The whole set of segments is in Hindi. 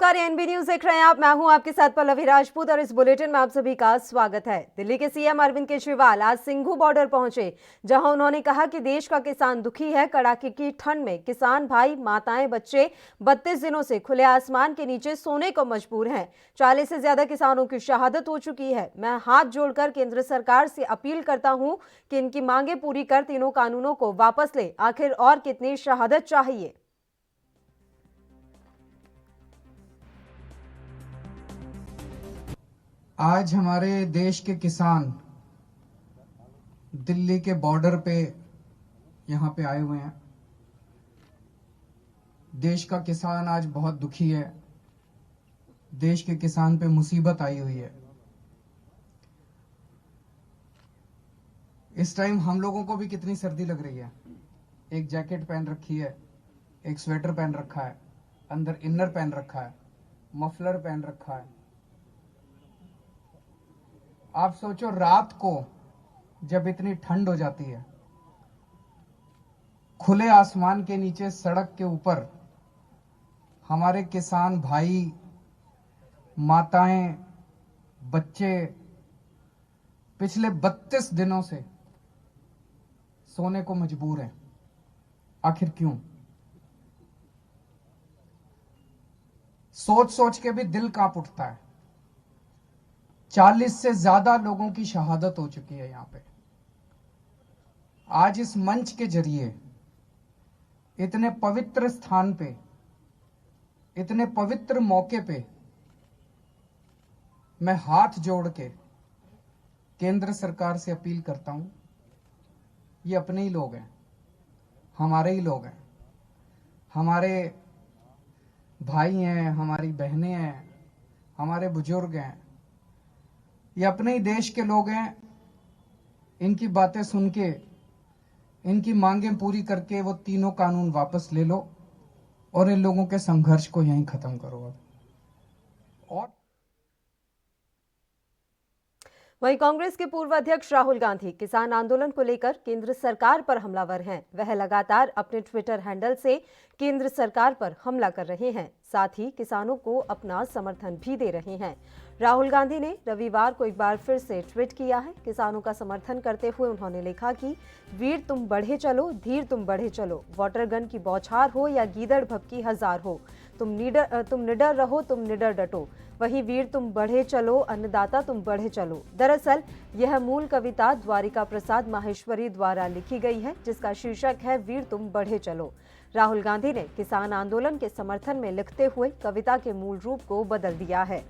नमस्कार, एनबी न्यूज देख रहे हैं आप। मैं हूं आपके साथ पल्लवी राजपूत और इस बुलेटिन में आप सभी का स्वागत है। दिल्ली के सीएम अरविंद केजरीवाल आज सिंघू बॉर्डर पहुंचे, जहां उन्होंने कहा कि देश का किसान दुखी है। कड़ाके की ठंड में किसान भाई, माताएं, बच्चे 32 दिनों से खुले आसमान के नीचे सोने को मजबूर हैं। 40 से ज्यादा किसानों की शहादत हो चुकी है। मैं हाथ जोड़कर केंद्र सरकार से अपील करता हूं कि इनकी मांगे पूरी कर तीनों कानूनों को वापस ले। आखिर और कितनी शहादत चाहिए? आज हमारे देश के किसान दिल्ली के बॉर्डर पे यहाँ पे आए हुए हैं। देश का किसान आज बहुत दुखी है। देश के किसान पे मुसीबत आई हुई है। इस टाइम हम लोगों को भी कितनी सर्दी लग रही है। एक जैकेट पहन रखी है, एक स्वेटर पहन रखा है, अंदर इनर पहन रखा है, मफलर पहन रखा है। आप सोचो, रात को जब इतनी ठंड हो जाती है, खुले आसमान के नीचे सड़क के ऊपर हमारे किसान भाई, माताएं, बच्चे पिछले 32 दिनों से सोने को मजबूर हैं। आखिर क्यों? सोच सोच के भी दिल कांप उठता है। 40 से ज्यादा लोगों की शहादत हो चुकी है यहां पे। आज इस मंच के जरिए इतने पवित्र स्थान पे, इतने पवित्र मौके पे मैं हाथ जोड़ के केंद्र सरकार से अपील करता हूं। ये अपने ही लोग हैं, हमारे ही लोग हैं, हमारे भाई हैं, हमारी बहनें हैं, हमारे बुजुर्ग हैं। ये अपने ही देश के लोग हैं। इनकी बातें सुन के, इनकी मांगें पूरी करके वो तीनों कानून वापस ले लो और इन लोगों के संघर्ष को यहीं खत्म करो। और वहीं कांग्रेस के पूर्व अध्यक्ष राहुल गांधी किसान आंदोलन को लेकर केंद्र सरकार पर हमलावर हैं। वह लगातार अपने ट्विटर हैंडल से केंद्र सरकार पर हमला कर रहे हैं, साथ ही किसानों को अपना समर्थन भी दे रहे हैं। राहुल गांधी ने रविवार को एक बार फिर से ट्वीट किया है। किसानों का समर्थन करते हुए उन्होंने लिखा कि वीर तुम बढ़े चलो, धीर तुम बढ़े चलो, वाटर गन की बौछार हो या गीदड़ भभकी हजार हो, तुम निडर रहो, तुम निडर डटो, वही वीर तुम बढ़े चलो, अन्नदाता तुम बढ़े चलो। दरअसल यह मूल कविता द्वारिका प्रसाद माहेश्वरी द्वारा लिखी गई है, जिसका शीर्षक है वीर तुम बढ़े चलो। राहुल गांधी ने किसान आंदोलन के समर्थन में लिखते हुए कविता के मूल रूप को बदल दिया है।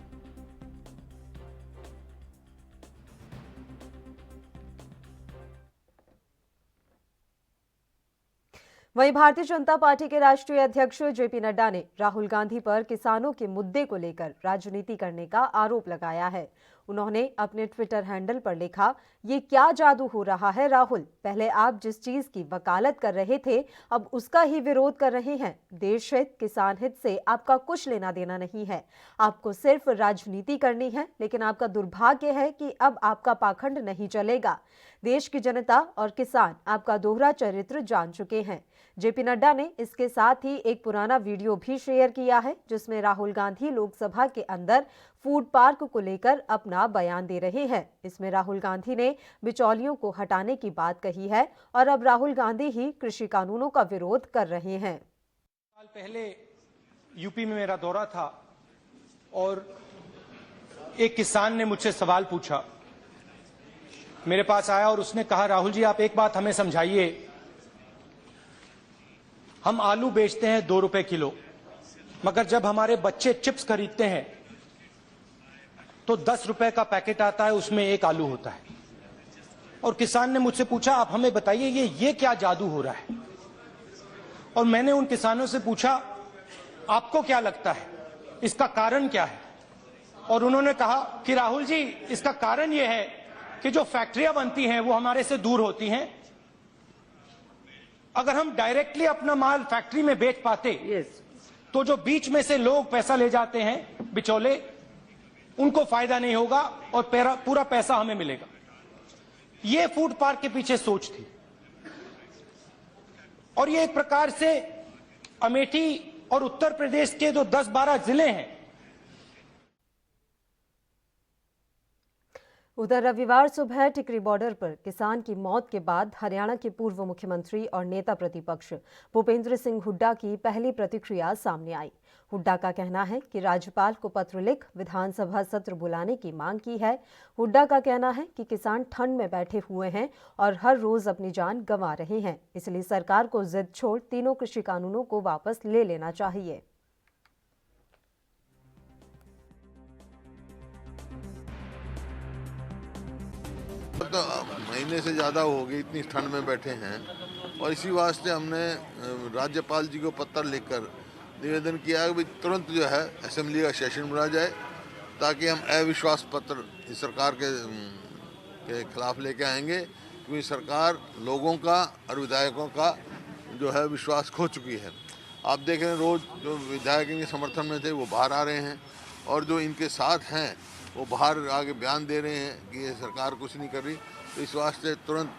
वहीं भारतीय जनता पार्टी के राष्ट्रीय अध्यक्ष जेपी नड्डा ने राहुल गांधी पर किसानों के मुद्दे को लेकर राजनीति करने का आरोप लगाया है। उन्होंने अपने ट्विटर हैंडल पर लिखा, ये क्या जादू हो रहा है राहुल, पहले आप जिस चीज की वकालत कर रहे थे अब उसका ही विरोध कर रहे हैं। देश हित, किसान हित से आपका कुछ लेना देना नहीं है, आपको सिर्फ राजनीति करनी है। लेकिन आपका दुर्भाग्य है कि अब आपका पाखंड नहीं चलेगा। देश की जनता और किसान आपका दोहरा चरित्र जान चुके हैं। जेपी नड्डा ने इसके साथ ही एक पुराना वीडियो भी शेयर किया है, जिसमें राहुल गांधी लोकसभा के अंदर फूड पार्क को लेकर अपना बयान दे रहे हैं। इसमें राहुल गांधी ने बिचौलियों को हटाने की बात कही है और अब राहुल गांधी ही कृषि कानूनों का विरोध कर रहे हैं। साल पहले यूपी में मेरा दौरा था और एक किसान ने मुझसे सवाल पूछा, मेरे पास आया और उसने कहा, राहुल जी आप एक बात हमें समझाइए, हम आलू बेचते हैं 2 रुपए किलो, मगर जब हमारे बच्चे चिप्स खरीदते हैं तो 10 रुपए का पैकेट आता है, उसमें 1 आलू होता है। और किसान ने मुझसे पूछा, आप हमें बताइए ये क्या जादू हो रहा है। और मैंने उन किसानों से पूछा, आपको क्या लगता है इसका कारण क्या है? और उन्होंने कहा कि राहुल जी इसका कारण यह है कि जो फैक्ट्रियां बनती हैं वो हमारे से दूर होती हैं। अगर हम डायरेक्टली अपना माल फैक्ट्री में बेच पाते तो जो बीच में से लोग पैसा ले जाते हैं, बिचौले, उनको फायदा नहीं होगा और पूरा पैसा हमें मिलेगा। ये फूड पार्क के पीछे सोच थी। और ये एक प्रकार से अमेठी और उत्तर प्रदेश के जो 10-12 जिले हैं उधर रविवार सुबह टिकरी बॉर्डर पर किसान की मौत के बाद हरियाणा के पूर्व मुख्यमंत्री और नेता प्रतिपक्ष भूपेंद्र सिंह हुड्डा की पहली प्रतिक्रिया सामने आई। हुड्डा का कहना है कि राज्यपाल को पत्र लिख विधानसभा सत्र बुलाने की मांग की है। हुड्डा का कहना है कि किसान ठंड में बैठे हुए हैं और हर रोज अपनी जान गंवा रहे हैं, इसलिए सरकार को जिद छोड़ तीनों कृषि कानूनों को वापस ले लेना चाहिए। तो महीने से ज़्यादा हो गई, इतनी ठंड में बैठे हैं और इसी वास्ते हमने राज्यपाल जी को पत्र लिखकर निवेदन किया है कि तुरंत जो है असेंबली का सेशन बुलाया जाए ताकि हम अविश्वास पत्र इस सरकार के खिलाफ लेके आएंगे, क्योंकि सरकार लोगों का और विधायकों का जो है विश्वास खो चुकी है। आप देख रहे हैं रोज़ जो विधायक इनके समर्थन में थे वो बाहर आ रहे हैं और जो इनके साथ हैं वो बाहर आगे बयान दे रहे हैं कि ये सरकार कुछ नहीं कर रही। तो इस वास्ते तुरंत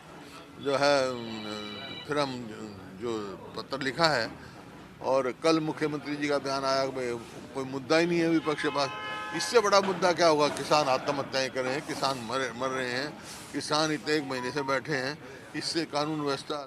जो है फिर हम जो पत्र लिखा है और कल मुख्यमंत्री जी का बयान आया कि कोई मुद्दा ही नहीं है विपक्ष के पास। इससे बड़ा मुद्दा क्या होगा? किसान आत्महत्याएं कर रहे हैं, किसान मर रहे हैं, किसान इतने एक महीने से बैठे हैं, इससे कानून व्यवस्था।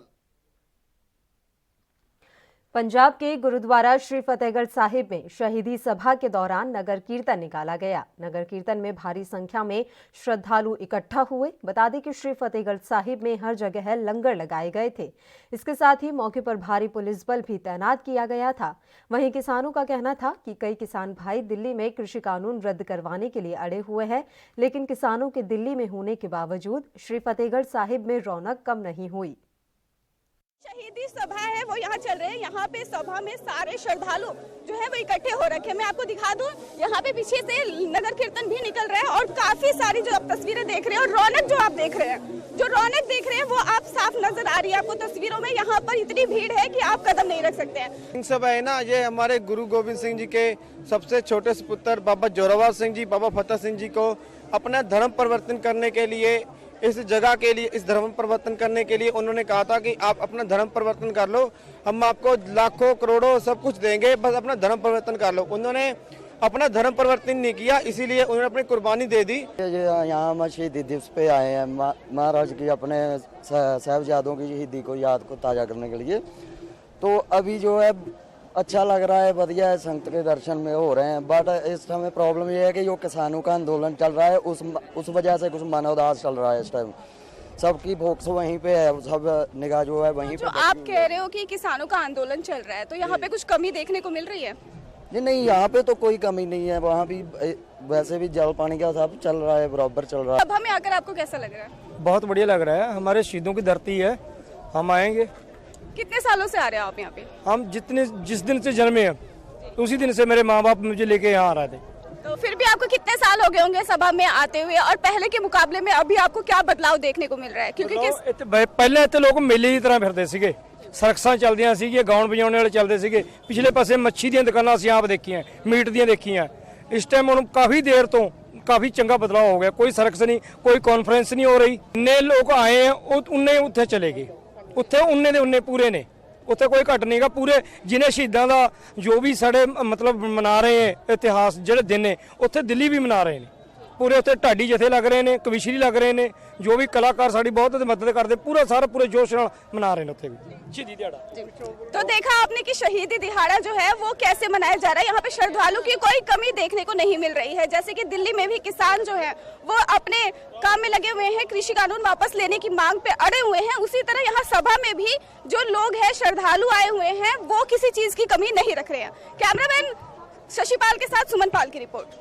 पंजाब के गुरुद्वारा श्री फतेहगढ़ साहिब में शहीदी सभा के दौरान नगर कीर्तन निकाला गया। नगर कीर्तन में भारी संख्या में श्रद्धालु इकट्ठा हुए। बता दें कि श्री फतेहगढ़ साहिब में हर जगह लंगर लगाए गए थे। इसके साथ ही मौके पर भारी पुलिस बल भी तैनात किया गया था। वहीं किसानों का कहना था कि कई किसान भाई दिल्ली में कृषि कानून रद्द करवाने के लिए अड़े हुए हैं, लेकिन किसानों के दिल्ली में होने के बावजूद श्री फतेहगढ़ साहिब में रौनक कम नहीं हुई। शहीदी सभा है वो यहाँ चल रहे हैं। यहाँ पे सभा में सारे श्रद्धालु जो है वो इकट्ठे हो रखे हैं। मैं आपको दिखा दूं, यहाँ पे पीछे से नगर कीर्तन भी निकल रहा है और काफी सारी जो आप तस्वीरें देख रहे हैं और रौनक जो आप देख रहे हैं, जो रौनक देख रहे हैं वो आप साफ नजर आ रही है आपको तस्वीरों में। यहाँ पर इतनी भीड़ है कि आप कदम नहीं रख सकते हैं। सभा है ना, ये हमारे गुरु गोविंद सिंह जी के सबसे छोटे पुत्र बाबा जोरावर सिंह जी, बाबा फतेह सिंह जी को अपना धर्म परिवर्तन करने के लिए, इस जगह के लिए, इस धर्म परिवर्तन करने के लिए उन्होंने कहा था कि आप अपना धर्म परिवर्तन कर लो, हम आपको लाखों करोड़ों सब कुछ देंगे, बस अपना धर्म परिवर्तन कर लो। उन्होंने अपना धर्म परिवर्तन नहीं किया, इसीलिए उन्होंने अपनी कुर्बानी दे दी। यहाँ हम शहीदी दिवस पे आए हैं, महाराज की अपने साहिबजादों की शहीदी को याद को ताज़ा करने के लिए। तो अभी जो है अच्छा लग रहा है, बढ़िया है, संत के दर्शन में हो रहे हैं। बट इस समय प्रॉब्लम ये है कि जो किसानों का आंदोलन चल रहा है उस वजह से कुछ मनोदास चल रहा है। इस टाइम सबकी फोकस वहीं पे है, सब निगाह जो है वहीं पे। आप कह रहे हो कि किसानों का आंदोलन चल रहा है, तो यहाँ पे कुछ कमी देखने को मिल रही है? नहीं, यहाँ पे तो कोई कमी नहीं है। वहाँ भी वैसे भी जल पानी का सब चल रहा है, बराबर चल रहा है। सभा में आकर आपको कैसा लग रहा है? बहुत बढ़िया लग रहा है, हमारे शहीदों की धरती है, हम आएंगे। कितने सालों से आ रहे हो आप यहाँ पे? हम जिस दिन से जन्मे हैं उसी दिन से मेरे माँ बाप मुझे लेके यहाँ आ रहे थे। तो फिर भी आपको कितने साल हो गए होंगे सभा में आते हुए, और पहले के मुकाबले में अभी आपको क्या बदलाव देखने को मिल रहा है? क्योंकि पहले इतने लोग मेले की तरह फिरते ਸੀਗੇ, ਸਰਕਸਾਂ ਚੱਲਦੀਆਂ ਸੀਗੀਆਂ, ਗਾਉਣ ਵਜਾਉਣ ਵਾਲੇ ਚੱਲਦੇ ਸੀਗੇ। ਪਿਛਲੇ ਪਾਸੇ ਮੱਛੀ ਦੀਆਂ ਦੁਕਾਨਾਂ ਅਸੀਂ ਆਪ ਦੇਖੀਆਂ, ਮੀਟ ਦੀਆਂ ਦੇਖੀਆਂ। ਇਸ ਟਾਈਮ ਹੁਣ ਕਾਫੀ ਦੇਰ ਤੋਂ ਕਾਫੀ ਚੰਗਾ ਬਦਲਾਅ ਹੋ ਗਿਆ। ਕੋਈ ਸਰਕਸ ਨਹੀਂ, ਕੋਈ ਕਾਨਫਰੰਸ ਨਹੀਂ ਹੋ ਰਹੀ। ਇੰਨੇ ਲੋਕ ਆਏ ਆ, ਉਨੇ ਉੱਥੇ ਚਲੇ ਗਏ, ਉੱਥੇ ਉਨੇ ਦੇ ਉਨੇ ਪੂਰੇ ਨੇ, ਉੱਥੇ ਕੋਈ ਘਟ ਨਹੀਂਗਾ। ਪੂਰੇ ਜਿਹਨੇ ਸ਼ਹੀਦਾਂ ਦਾ ਜੋ ਵੀ ਸਾਡੇ ਮਤਲਬ ਮਨਾ ਰਹੇ ਹੈ ਇਤਿਹਾਸ ਜਿਹੜੇ ਦਿਨ ਨੇ, ਉੱਥੇ ਦਿੱਲੀ ਵੀ ਮਨਾ ਰਹੇ ਨੇ। पूरे उत्थे ढाडी जथे लग रहे हैं, कविशरी लग रहे हैं, जो भी कलाकार साड़ी बहुत मदद करते, पूरा सारा पूरे जोश नाल मना रहे हैं उत्थे भी शहीदी दिहाड़ा। तो देखा आपने कि शहीदी दिहाड़ा जो है वो कैसे मनाया जा रहा है। यहाँ पे श्रद्धालु की कोई कमी देखने को नहीं मिल रही है। जैसे कि दिल्ली में भी किसान जो है वो अपने काम में लगे हुए हैं, कृषि कानून वापस लेने की मांग पे अड़े हुए हैं। उसी तरह यहाँ सभा में भी जो लोग हैं, श्रद्धालु आए हुए हैं, वो किसी चीज की कमी नहीं रख रहे हैं। कैमरामैन शशिपाल के साथ सुमन पाल की रिपोर्ट।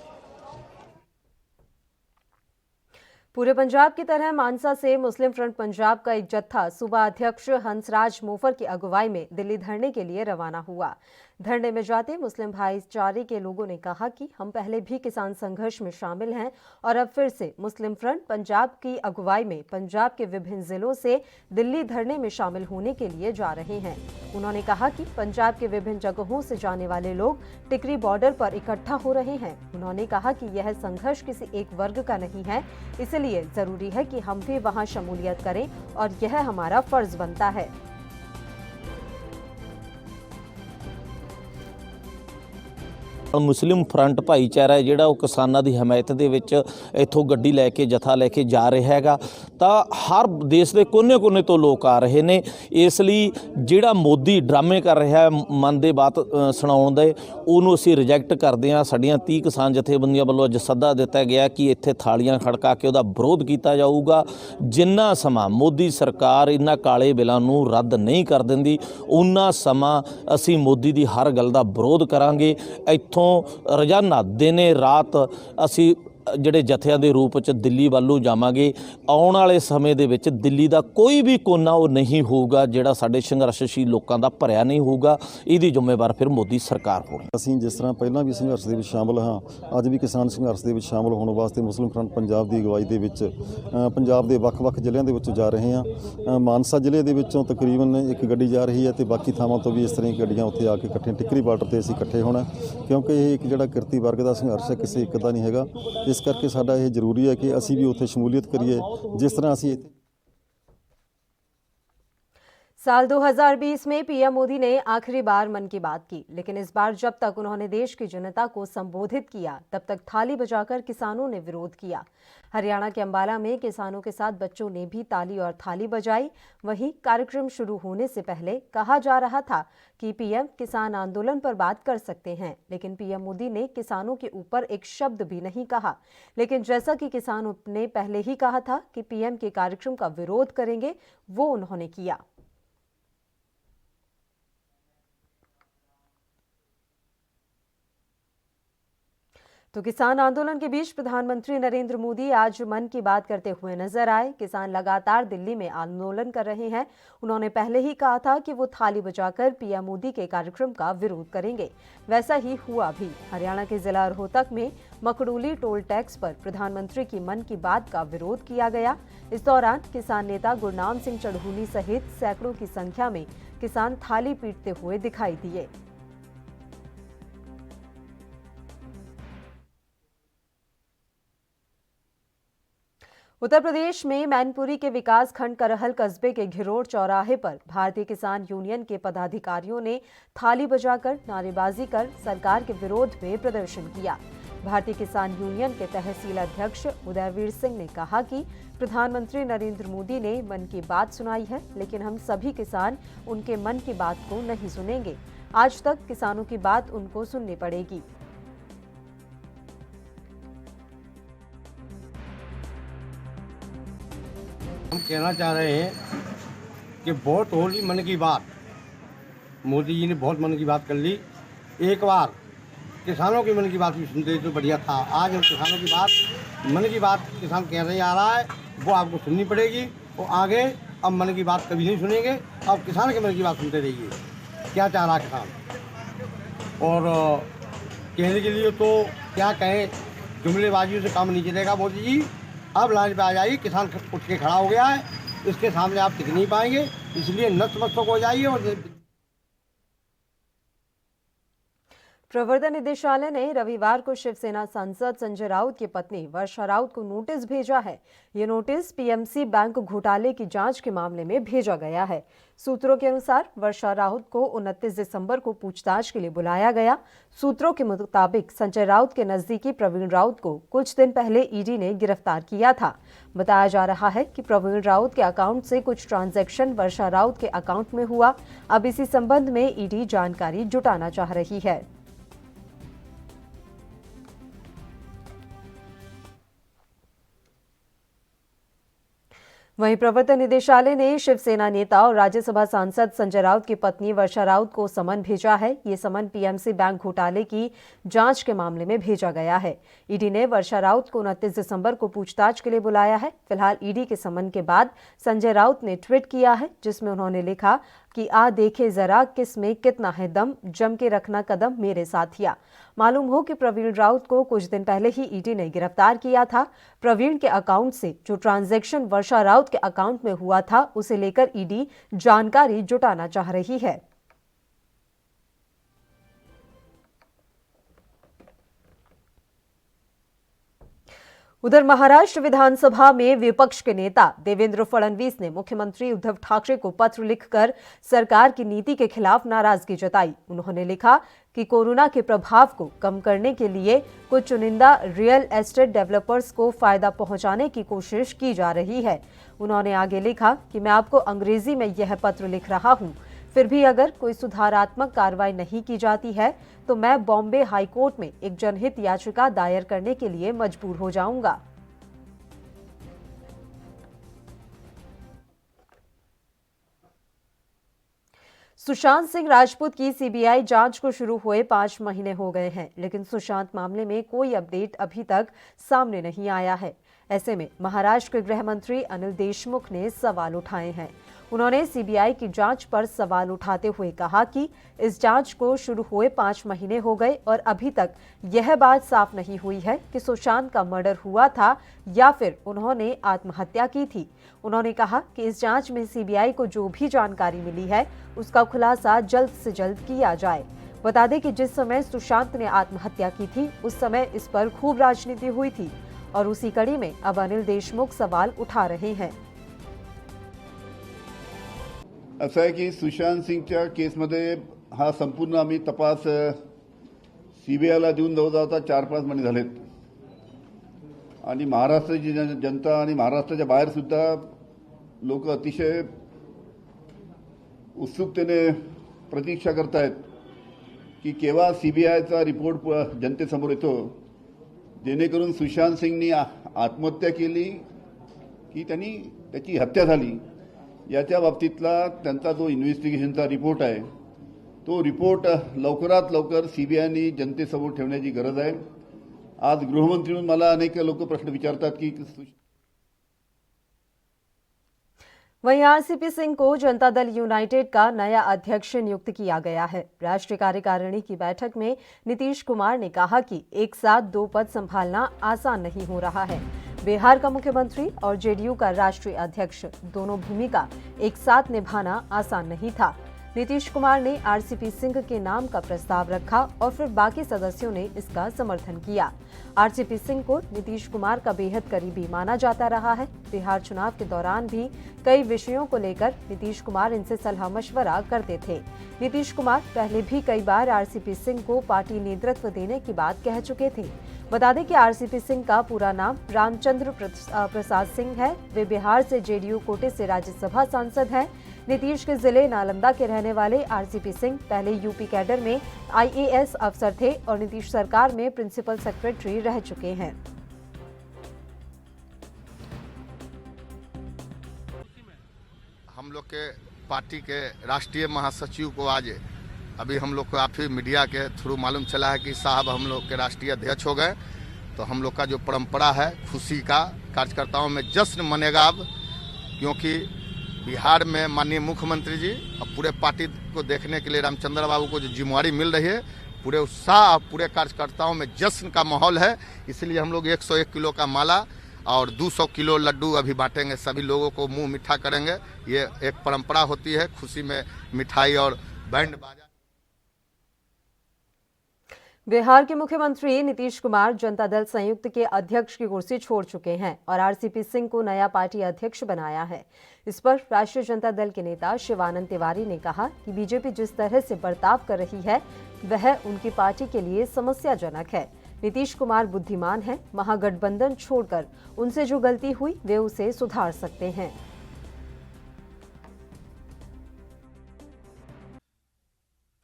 पूरे पंजाब की तरह मानसा से मुस्लिम फ्रंट पंजाब का एक जत्था सूबा अध्यक्ष हंसराज मोफर की अगुवाई में दिल्ली धरने के लिए रवाना हुआ। धरने में जाते मुस्लिम भाईचारे के लोगों ने कहा कि हम पहले भी किसान संघर्ष में शामिल हैं और अब फिर से मुस्लिम फ्रंट पंजाब की अगुवाई में पंजाब के विभिन्न जिलों से दिल्ली धरने में शामिल होने के लिए जा रहे हैं। उन्होंने कहा कि पंजाब के विभिन्न जगहों से जाने वाले लोग टिकरी बॉर्डर पर इकट्ठा हो रहे हैं। उन्होंने कहा कि यह संघर्ष किसी एक वर्ग का नहीं है, इसलिए जरूरी है कि हम भी वहां शमूलियत करें और यह हमारा फर्ज बनता है। ਮੁਸਲਿਮ ਫਰੰਟ ਭਾਈਚਾਰਾ ਹੈ ਜਿਹੜਾ ਉਹ ਕਿਸਾਨਾਂ ਦੀ ਹਮਾਇਤ ਦੇ ਵਿੱਚ ਇੱਥੋਂ ਗੱਡੀ ਲੈ ਕੇ ਜਥਾ ਲੈ ਕੇ ਜਾ ਰਿਹਾ ਹੈਗਾ। ਤਾਂ ਹਰ ਦੇਸ਼ ਦੇ ਕੋਨੇ-ਕੋਨੇ ਤੋਂ ਲੋਕ ਆ ਰਹੇ ਨੇ। ਇਸ ਲਈ ਜਿਹੜਾ ਮੋਦੀ ਡਰਾਮੇ ਕਰ ਰਿਹਾ ਹੈ ਮਨ ਦੇ ਬਾਤ ਸੁਣਾਉਣ ਦੇ, ਉਹਨੂੰ ਅਸੀਂ ਰਿਜੈਕਟ ਕਰਦੇ ਹਾਂ। ਸਾਡੀਆਂ 30 ਕਿਸਾਨ ਜਥੇਬੰਦੀਆਂ ਵੱਲੋਂ ਅੱਜ ਸੱਦਾ ਦਿੱਤਾ ਗਿਆ ਕਿ ਇੱਥੇ ਥਾਲੀਆਂ ਖੜਕਾ ਕੇ ਉਹਦਾ ਵਿਰੋਧ ਕੀਤਾ ਜਾਊਗਾ। ਜਿੰਨਾ ਸਮਾਂ ਮੋਦੀ ਸਰਕਾਰ ਇਹਨਾਂ ਕਾਲੇ ਬਿੱਲਾਂ ਨੂੰ ਰੱਦ ਨਹੀਂ ਕਰ ਦਿੰਦੀ, ਉਨਾ ਸਮਾਂ ਅਸੀਂ ਮੋਦੀ ਦੀ ਹਰ ਗੱਲ ਦਾ ਵਿਰੋਧ ਕਰਾਂਗੇ। ਇੱਥੋਂ ਰੋਜ਼ਾਨਾ ਦਿਨੇ ਰਾਤ ਅਸੀਂ ਜਿਹੜੇ ਜਥਿਆਂ ਦੇ ਰੂਪ 'ਚ ਦਿੱਲੀ ਵੱਲ ਨੂੰ ਜਾਵਾਂਗੇ। ਆਉਣ ਵਾਲੇ ਸਮੇਂ ਦੇ ਵਿੱਚ ਦਿੱਲੀ ਦਾ ਕੋਈ ਵੀ ਕੋਨਾ ਉਹ ਨਹੀਂ ਹੋਊਗਾ ਜਿਹੜਾ ਸਾਡੇ ਸੰਘਰਸ਼ਸ਼ੀਲ ਲੋਕਾਂ ਦਾ ਭਰਿਆ ਨਹੀਂ ਹੋਊਗਾ। ਇਹਦੀ ਜ਼ਿੰਮੇਵਾਰ ਫਿਰ ਮੋਦੀ ਸਰਕਾਰ ਹੋਣੀ। ਅਸੀਂ ਜਿਸ ਤਰ੍ਹਾਂ ਪਹਿਲਾਂ ਵੀ ਸੰਘਰਸ਼ ਦੇ ਵਿੱਚ ਸ਼ਾਮਲ ਹਾਂ, ਅੱਜ ਵੀ ਕਿਸਾਨ ਸੰਘਰਸ਼ ਦੇ ਵਿੱਚ ਸ਼ਾਮਲ ਹੋਣ ਵਾਸਤੇ ਮੁਸਲਿਮ ਫਰੰਟ ਪੰਜਾਬ ਦੀ ਅਗਵਾਈ ਦੇ ਵਿੱਚ ਪੰਜਾਬ ਦੇ ਵੱਖ-ਵੱਖ ਜ਼ਿਲ੍ਹਿਆਂ ਦੇ ਵਿੱਚੋਂ ਜਾ ਰਹੇ ਹਾਂ। ਮਾਨਸਾ ਜ਼ਿਲ੍ਹੇ ਦੇ ਵਿੱਚੋਂ ਤਕਰੀਬਨ ਇੱਕ ਗੱਡੀ ਜਾ ਰਹੀ ਹੈ ਤੇ ਬਾਕੀ ਥਾਵਾਂ ਤੋਂ ਵੀ ਇਸ ਤਰ੍ਹਾਂ ਦੀ ਗੱਡੀਆਂ ਉੱਥੇ ਆ ਕੇ ਇਕੱਠੇ ਟਿੱਕਰੀ ਬਾਰਡਰ ਤੇ ਅਸੀਂ ਇਕੱਠੇ ਹੋਣਾ, ਕਿਉਂਕਿ ਇਹ ਇੱਕ ਜਿਹੜਾ ਕਿਰਤੀ ਵਰਗ ਦਾ ਸੰਘਰਸ਼ ਹੈ, ਕਿਸੇ ਇੱਕ ਦਾ ਨਹੀਂ ਹੈਗਾ। ਇਸ ਕਰਕੇ ਸਾਡਾ ਇਹ ਜ਼ਰੂਰੀ ਹੈ ਕਿ ਅਸੀਂ ਵੀ ਉੱਥੇ ਸ਼ਮੂਲੀਅਤ ਕਰੀਏ जिस तरह ਅਸੀਂ साल 2020 में पीएम मोदी ने आखिरी बार मन की बात की, लेकिन इस बार जब तक उन्होंने देश की जनता को संबोधित किया तब तक थाली बजाकर किसानों ने विरोध किया। हरियाणा के अंबाला में किसानों के साथ बच्चों ने भी ताली और थाली बजाई। वहीं कार्यक्रम शुरू होने से पहले कहा जा रहा था कि पीएम किसान आंदोलन पर बात कर सकते हैं, लेकिन पीएम मोदी ने किसानों के ऊपर एक शब्द भी नहीं कहा। लेकिन जैसा कि किसानों ने पहले ही कहा था कि पीएम के कार्यक्रम का विरोध करेंगे, वो उन्होंने किया। तो किसान आंदोलन के बीच प्रधानमंत्री नरेंद्र मोदी आज मन की बात करते हुए नजर आए। किसान लगातार दिल्ली में आंदोलन कर रहे हैं। उन्होंने पहले ही कहा था कि वो थाली बजाकर पीएम मोदी के कार्यक्रम का विरोध करेंगे। वैसा ही हुआ भी। हरियाणा के जिला रोहतक में मकड़ोली टोल टैक्स पर प्रधानमंत्री की मन की बात का विरोध किया गया। इस दौरान किसान नेता गुरनाम सिंह चढ़ूनी सहित सैकड़ों की संख्या में किसान थाली पीटते हुए दिखाई दिए। उत्तर प्रदेश में मैनपुरी के विकास खंड करहल कस्बे के घिरोड़ चौराहे पर भारतीय किसान यूनियन के पदाधिकारियों ने थाली बजाकर नारेबाजी कर सरकार के विरोध में प्रदर्शन किया। भारतीय किसान यूनियन के तहसील अध्यक्ष उदयवीर सिंह ने कहा कि प्रधानमंत्री नरेंद्र मोदी ने मन की बात सुनाई है, लेकिन हम सभी किसान उनके मन की बात को नहीं सुनेंगे। आज तक किसानों की बात उनको सुननी पड़ेगी। हम कहना चाह रहे हैं कि बहुत होली मन की बात, मोदी जी ने बहुत मन की बात कर ली। एक बार किसानों की मन की बात भी सुनते तो बढ़िया था। आज हम किसानों की बात, मन की बात किसान कह रहे आ रहा है, वो आपको सुननी पड़ेगी। और आगे अब मन की बात कभी नहीं सुनेंगे, अब किसान के मन की बात सुनते रहिए। क्या चाह रहा किसान, और कहने के लिए तो क्या कहें, जुमलेबाजियों से काम नहीं चलेगा। मोदी जी अब लाइन पे आ जाइए, किसान उठ के खड़ा हो गया है, इसके सामने आप टिक नहीं पाएंगे, इसलिए नतमस्तक हो जाइए। और प्रवर्तन निदेशालय ने रविवार को शिवसेना सांसद संजय राउत की पत्नी वर्षा राउत को नोटिस भेजा है। ये नोटिस पीएमसी बैंक घोटाले की जांच के मामले में भेजा गया है। सूत्रों के अनुसार वर्षा राउत को 29 दिसंबर को पूछताछ के लिए बुलाया गया। सूत्रों के मुताबिक संजय राउत के नजदीकी प्रवीण राउत को कुछ दिन पहले ईडी ने गिरफ्तार किया था। बताया जा रहा है कि प्रवीण राउत के अकाउंट से कुछ ट्रांजैक्शन वर्षा राउत के अकाउंट में हुआ। अब इसी संबंध में ईडी जानकारी जुटाना चाह रही है। वहीं प्रवर्तन निदेशालय ने शिवसेना नेता और राज्यसभा सांसद संजय राउत की पत्नी वर्षा राउत को समन भेजा है। ये समन पीएमसी बैंक घोटाले की जांच के मामले में भेजा गया है। ईडी ने वर्षा राउत को 29 दिसंबर को पूछताछ के लिए बुलाया है। फिलहाल ईडी के समन के बाद संजय राउत ने ट्वीट किया है, जिसमें उन्होंने लिखा कि आ देखे जरा किस में कितना है दम, जम के रखना कदम मेरे साथिया। मालूम हो कि प्रवीण राउत को कुछ दिन पहले ही ईडी ने गिरफ्तार किया था। प्रवीण के अकाउंट से जो ट्रांजैक्शन वर्षा राउत के अकाउंट में हुआ था, उसे लेकर ईडी जानकारी जुटाना चाह रही है। उधर महाराष्ट्र विधानसभा में विपक्ष के नेता देवेंद्र फडणवीस ने मुख्यमंत्री उद्धव ठाकरे को पत्र लिखकर सरकार की नीति के खिलाफ नाराजगी जताई। उन्होंने लिखा कि कोरोना के प्रभाव को कम करने के लिए कुछ चुनिंदा रियल एस्टेट डेवलपर्स को फायदा पहुंचाने की कोशिश की जा रही है। उन्होंने आगे लिखा कि मैं आपको अंग्रेजी में यह पत्र लिख रहा हूं, फिर भी अगर कोई सुधारात्मक कार्रवाई नहीं की जाती है तो मैं बॉम्बे हाईकोर्ट में एक जनहित याचिका दायर करने के लिए मजबूर हो जाऊंगा। सुशांत सिंह राजपूत की सीबीआई जांच को शुरू हुए 5 महीने हो गए हैं, लेकिन सुशांत मामले में कोई अपडेट अभी तक सामने नहीं आया है। ऐसे में महाराष्ट्र के गृह मंत्री अनिल देशमुख ने सवाल उठाए हैं। उन्होंने सीबीआई की जांच पर सवाल उठाते हुए कहा कि इस जांच को शुरू हुए 5 महीने हो गए और अभी तक यह बात साफ नहीं हुई है कि सुशांत का मर्डर हुआ था या फिर उन्होंने आत्महत्या की थी। उन्होंने कहा कि इस जांच में सीबीआई को जो भी जानकारी मिली है उसका खुलासा जल्द से जल्द किया जाए। बता दें कि जिस समय सुशांत ने आत्महत्या की थी उस समय इस पर खूब राजनीति हुई थी और उसी कड़ी में अब अनिल देशमुख सवाल उठा रहे हैं। असं आहे की सुशांत सिंगच्या केसमध्ये हा संपूर्ण आम्ही तपास सीबीआयला देऊन जवळजवळ आता 4-5 महिने झालेत आणि महाराष्ट्राची जनता आणि महाराष्ट्राच्या बाहेर सुद्धा लोक अतिशय उत्सुकतेने प्रतीक्षा करतायत की केव्हा सीबीआयचा रिपोर्ट जनतेसमोर येतो, जेणेकरून सुशांत सिंगनी आत्महत्या केली की त्यांनी त्याची हत्या झाली याच्या बाबतीतला त्यांचा जो इन्व्हेस्टिगेशनचा रिपोर्ट आहे तो रिपोर्ट लवकरात लवकर सीबीआयनी जनतेसमोर ठेवण्याची गरज आहे। आज गृहमंत्री म्हणून मला अनेक लोक प्रश्न विचारतात की वहीं आरसीपी सिंह को जनता दल यूनाइटेड का नया अध्यक्ष नियुक्त किया गया है। राष्ट्रीय कार्यकारिणी की बैठक में नीतीश कुमार ने कहा कि एक साथ 2 पद संभालना आसान नहीं हो रहा है। बिहार का मुख्यमंत्री और जेडीयू का राष्ट्रीय अध्यक्ष दोनों भूमिका एक साथ निभाना आसान नहीं था। नीतीश कुमार ने आरसीपी सिंह के नाम का प्रस्ताव रखा और फिर बाकी सदस्यों ने इसका समर्थन किया। आरसीपी सिंह को नीतीश कुमार का बेहद करीबी माना जाता रहा है। बिहार चुनाव के दौरान भी कई विषयों को लेकर नीतीश कुमार इनसे सलाह मशवरा करते थे। नीतीश कुमार पहले भी कई बार आरसीपी सिंह को पार्टी नेतृत्व देने की बात कह चुके थे। बता दें कि आरसीपी सिंह का पूरा नाम रामचंद्र प्रसाद सिंह है। वे बिहार से जेडीयू कोटे से राज्यसभा सांसद हैं। नीतीश के जिले नालंदा के रहने वाले आरसीपी सिंह पहले यूपी कैडर में आईएएस अफसर थे और नीतीश सरकार में प्रिंसिपल सेक्रेटरी रह चुके हैं। हम लोग के पार्टी के राष्ट्रीय महासचिव को आज अभी हम लोग को काफ़ी मीडिया के थ्रू मालूम चला है कि साहब हम लोग के राष्ट्रीय अध्यक्ष हो गए। तो हम लोग का जो परंपरा है खुशी का, कार्यकर्ताओं में जश्न मनेगा अब, क्योंकि बिहार में माननीय मुख्यमंत्री जी और पूरे पार्टी को देखने के लिए रामचंद्र बाबू को जो जिम्मेवारी मिल रही है, पूरे उत्साह और पूरे कार्यकर्ताओं में जश्न का माहौल है। इसलिए हम लोग 101 किलो का माला और 200 किलो लड्डू अभी बांटेंगे, सभी लोगों को मुंह मीठा करेंगे। ये एक परंपरा होती है, खुशी में मिठाई और बैंड बाजा। बिहार के मुख्यमंत्री नीतीश कुमार जनता दल संयुक्त के अध्यक्ष की कुर्सी छोड़ चुके हैं और आरसीपी सिंह को नया पार्टी अध्यक्ष बनाया है। इस पर राष्ट्रीय जनता दल के नेता शिवानंद तिवारी ने कहा कि बीजेपी जिस तरह से बर्ताव कर रही है वह उनकी पार्टी के लिए समस्याजनक है। नीतीश कुमार बुद्धिमान हैं, महागठबंधन छोड़कर उनसे जो गलती हुई वे उसे सुधार सकते हैं।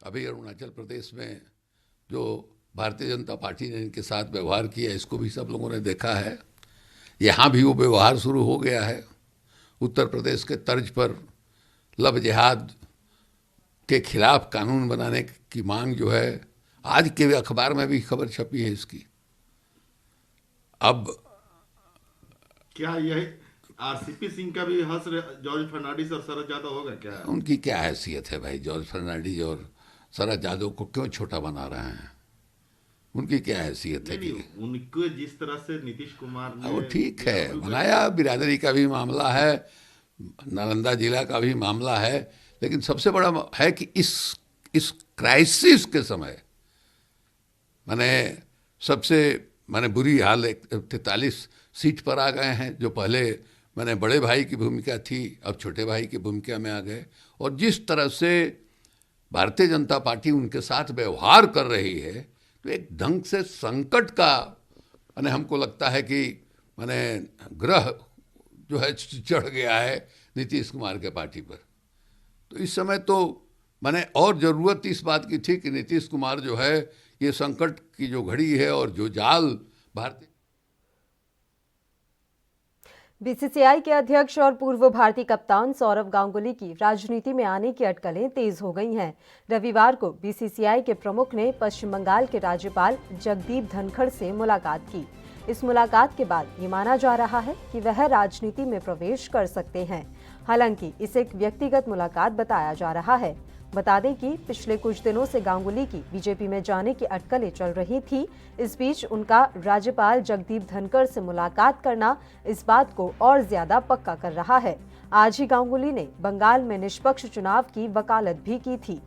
अभी अरुणाचल प्रदेश में जो भारतीय जनता पार्टी ने इनके साथ व्यवहार किया, इसको भी सब लोगों ने देखा है। यहाँ भी वो व्यवहार शुरू हो गया है। उत्तर प्रदेश के तर्ज पर लव जिहाद के खिलाफ कानून बनाने की मांग जो है, आज के अखबार में भी खबर छपी है इसकी। अब क्या यह आरसीपी सिंह का भी हश्र जॉर्ज फर्नांडिस और शरद यादव होगा क्या? उनकी क्या हैसियत है भाई? जॉर्ज फर्नांडिस और शरद यादव को क्यों छोटा बना रहे हैं? उनकी क्या हैसियत है? उनको जिस तरह से नीतीश कुमार ने, वो ठीक है, बनाया, बिरादरी का भी मामला है, नालंदा जिला का भी मामला है, लेकिन सबसे बड़ा है कि इस क्राइसिस के समय माने सबसे बुरी हाल 43 सीट पर आ गए हैं। जो पहले मैंने बड़े भाई की भूमिका थी, अब छोटे भाई की भूमिका में आ गए। और जिस तरह से भारतीय जनता पार्टी उनके साथ व्यवहार कर रही है, तो एक ढंग से संकट का मैंने हमको लगता है कि मैंने ग्रह जो है चढ़ गया है नीतीश कुमार के पार्टी पर। तो इस समय तो मैंने और ज़रूरत इस बात की थी कि नीतीश कुमार जो है ये संकट की जो घड़ी है और जो जाल भारतीय बीसीसीआई के अध्यक्ष और पूर्व भारतीय कप्तान सौरव गांगुली की राजनीति में आने की अटकलें तेज हो गई हैं। रविवार को बीसीसीआई के प्रमुख ने पश्चिम बंगाल के राज्यपाल जगदीप धनखड़ से मुलाकात की। इस मुलाकात के बाद ये माना जा रहा है कि वह राजनीति में प्रवेश कर सकते हैं। हालांकि इसे एक व्यक्तिगत मुलाकात बताया जा रहा है। बता दें कि पिछले कुछ दिनों से गांगुली की बीजेपी में जाने की अटकलें चल रही थी। इस बीच उनका राज्यपाल जगदीप धनखड़ से मुलाकात करना इस बात को और ज्यादा पक्का कर रहा है। आज ही गांगुली ने बंगाल में निष्पक्ष चुनाव की वकालत भी की थी।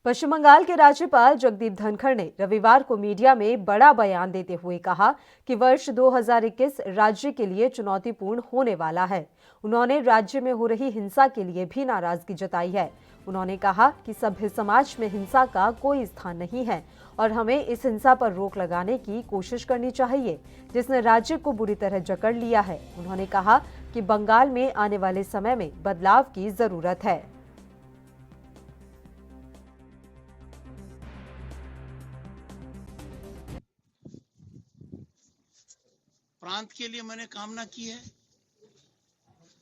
पश्चिम बंगाल के राज्यपाल जगदीप धनखड़ ने रविवार को मीडिया में बड़ा बयान देते हुए कहा कि वर्ष 2021 राज्य के लिए चुनौतीपूर्ण होने वाला है। उन्होंने राज्य में हो रही हिंसा के लिए भी नाराजगी जताई है। उन्होंने कहा कि सभ्य समाज में हिंसा का कोई स्थान नहीं है और हमें इस हिंसा पर रोक लगाने की कोशिश करनी चाहिए, जिसने राज्य को बुरी तरह जकड़ लिया है। उन्होंने कहा कि बंगाल में आने वाले समय में बदलाव की जरूरत है। प्रांत के लिए मैंने कामना की है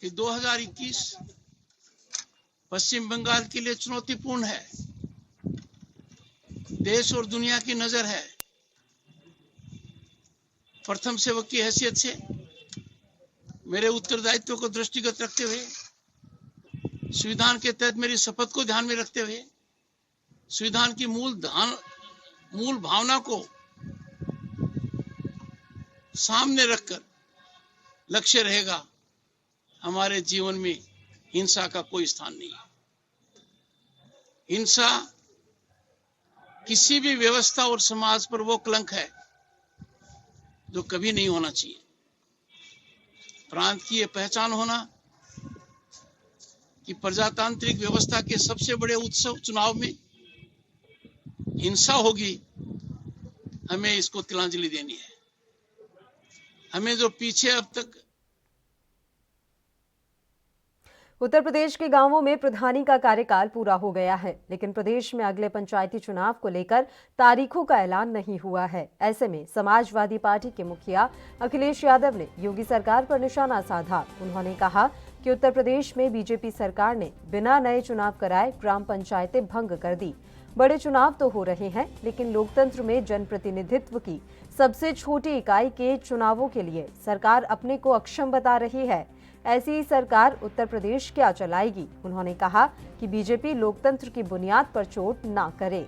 कि 2021 पश्चिम बंगाल के लिए चुनौतीपूर्ण है। देश और दुनिया की नजर है। प्रथम सेवक की हैसियत से मेरे उत्तरदायित्व को दृष्टिगत रखते हुए, संविधान के तहत मेरी शपथ को ध्यान में रखते हुए, संविधान की मूल भावना को सामने रखकर लक्ष्य रहेगा हमारे जीवन में हिंसा का कोई स्थान नहीं है। हिंसा किसी भी व्यवस्था और समाज पर वो कलंक है जो कभी नहीं होना चाहिए। प्रांत की ये पहचान होना कि प्रजातांत्रिक व्यवस्था के सबसे बड़े उत्सव चुनाव में हिंसा होगी, हमें इसको तिलांजलि देनी है। हमें जो पीछे अब तक उत्तर प्रदेश के गांवों में प्रधानी का कार्यकाल पूरा हो गया है, लेकिन प्रदेश में अगले पंचायती चुनाव को लेकर तारीखों का ऐलान नहीं हुआ है। ऐसे में समाजवादी पार्टी के मुखिया अखिलेश यादव ने योगी सरकार पर निशाना साधा। उन्होंने कहा कि उत्तर प्रदेश में बीजेपी सरकार ने बिना नए चुनाव कराए ग्राम पंचायतें भंग कर दी। बड़े चुनाव तो हो रहे हैं, लेकिन लोकतंत्र में जनप्रतिनिधित्व की सबसे छोटी इकाई के चुनावों के लिए सरकार अपने को अक्षम बता रही है। ऐसी ही सरकार उत्तर प्रदेश क्या चलाएगी? उन्होंने कहा कि बीजेपी लोकतंत्र की बुनियाद पर चोट ना करे।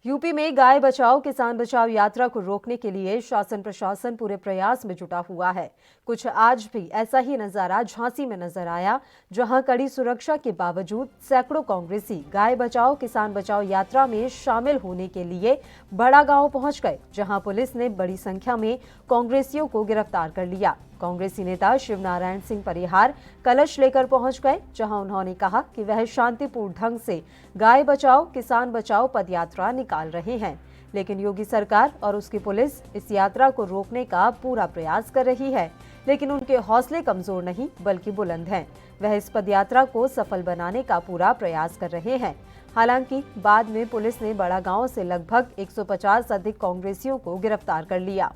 यूपी में गाय बचाओ किसान बचाओ यात्रा को रोकने के लिए शासन प्रशासन पूरे प्रयास में जुटा हुआ है। कुछ आज भी ऐसा ही नजारा झांसी में नजर आया, जहां कड़ी सुरक्षा के बावजूद सैकड़ों कांग्रेसी गाय बचाओ किसान बचाओ यात्रा में शामिल होने के लिए बड़ा गांव पहुंच गए, जहां पुलिस ने बड़ी संख्या में कांग्रेसियों को गिरफ्तार कर लिया। कांग्रेसी नेता शिवनारायण सिंह परिहार कलश लेकर पहुंच गए, जहां उन्होंने कहा कि वह शांतिपूर्ण ढंग से गाय बचाओ किसान बचाओ पदयात्रा निकाल रहे हैं, लेकिन योगी सरकार और उसकी पुलिस इस यात्रा को रोकने का पूरा प्रयास कर रही है। लेकिन उनके हौसले कमजोर नहीं बल्कि बुलंद हैं। वह इस पदयात्रा को सफल बनाने का पूरा प्रयास कर रहे हैं। हालांकि बाद में पुलिस ने बड़ा गांव से लगभग 150 अधिक कांग्रेसियों को गिरफ्तार कर लिया।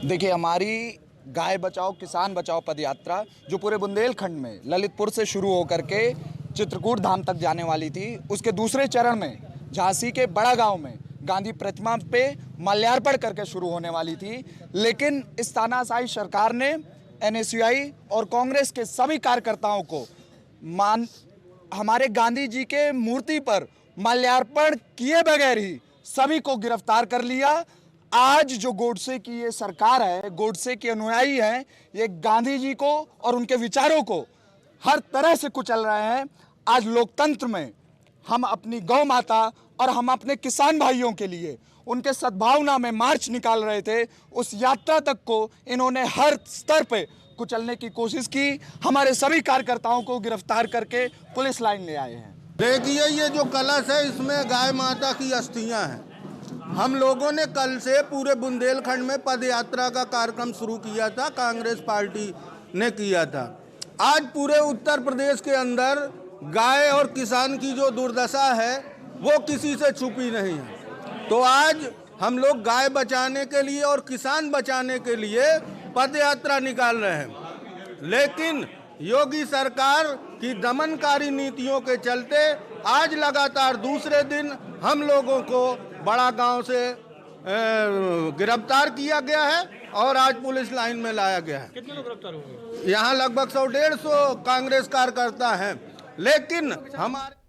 देखिए, हमारी गाय बचाओ किसान बचाओ पदयात्रा जो पूरे बुंदेलखंड में ललितपुर से शुरू होकर के चित्रकूट धाम तक जाने वाली थी, उसके दूसरे चरण में झांसी के बड़ा गांव में गांधी प्रतिमा पे माल्यार्पण करके शुरू होने वाली थी। लेकिन इस तानाशाही सरकार ने NSUI और कांग्रेस के सभी कार्यकर्ताओं को हमारे गांधी जी के मूर्ति पर माल्यार्पण किए बगैर ही सभी को गिरफ्तार कर लिया। आज जो गोडसे की ये सरकार है, गोडसे के अनुयायी हैं, ये गांधी जी को और उनके विचारों को हर तरह से कुचल रहे हैं। आज लोकतंत्र में हम अपनी गौ माता और हम अपने किसान भाइयों के लिए उनके सद्भावना में मार्च निकाल रहे थे, उस यात्रा तक को इन्होंने हर स्तर पे कुचलने की कोशिश की। हमारे सभी कार्यकर्ताओं को गिरफ्तार करके पुलिस लाइन ले आए हैं। देखिए, ये जो कलश है इसमें गाय माता की अस्थियां हैं। हम लोगों ने कल से पूरे बुंदेलखंड में पद यात्रा का कार्यक्रम शुरू किया था, कांग्रेस पार्टी ने किया था। आज पूरे उत्तर प्रदेश के अंदर गाय और किसान की जो दुर्दशा है वो किसी से छुपी नहीं है। तो आज हम लोग गाय बचाने के लिए और किसान बचाने के लिए पद यात्रा निकाल रहे हैं, लेकिन योगी सरकार की दमनकारी नीतियों के चलते आज लगातार दूसरे दिन हम लोगों को बड़ा गांव से गिरफ्तार किया गया है और आज पुलिस लाइन में लाया गया है। कितने लोग गिरफ्तार हुए? यहाँ लगभग 100-150 कांग्रेस कार्यकर्ता हैं, लेकिन हमारे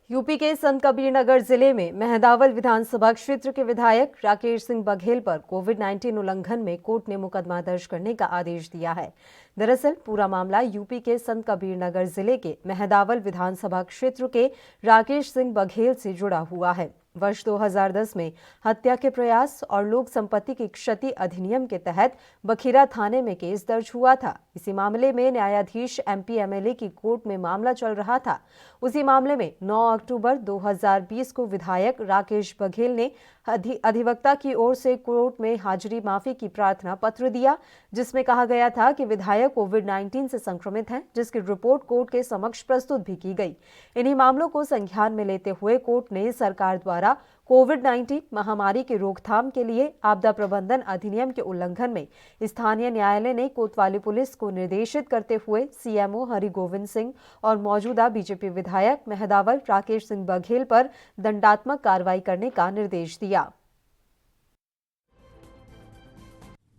यूपी के संत कबीरनगर जिले में मेहदावल विधानसभा क्षेत्र के विधायक राकेश सिंह बघेल पर कोविड-19 उल्लंघन में कोर्ट ने मुकदमा दर्ज करने का आदेश दिया है। दरअसल पूरा मामला यूपी के संत कबीरनगर जिले के मेहदावल विधानसभा क्षेत्र के राकेश सिंह बघेल से जुड़ा हुआ है। वर्ष 2010 में हत्या के प्रयास और लोक संपत्ति की क्षति अधिनियम के तहत बखीरा थाने में केस दर्ज हुआ था। इसी मामले में न्यायाधीश एमपी एमएलए की कोर्ट में मामला चल रहा था। उसी मामले में 9 अक्टूबर 2020 को विधायक राकेश बघेल ने अधिवक्ता की ओर से कोर्ट में हाजिरी माफी की प्रार्थना पत्र दिया, जिसमें कहा गया था कि विधायक कोविड-19 से संक्रमित हैं, जिसकी रिपोर्ट कोर्ट के समक्ष प्रस्तुत भी की गई। इन्हीं मामलों को संज्ञान में लेते हुए कोर्ट ने सरकार द्वारा कोविड-19 महामारी की रोकथाम के लिए आपदा प्रबंधन अधिनियम के उल्लंघन में स्थानीय न्यायालय ने कोतवाली पुलिस को निर्देशित करते हुए सीएमओ हरि गोविंद सिंह और मौजूदा बीजेपी विधायक मेहदावल राकेश सिंह बघेल पर दंडात्मक कार्रवाई करने का निर्देश दिया।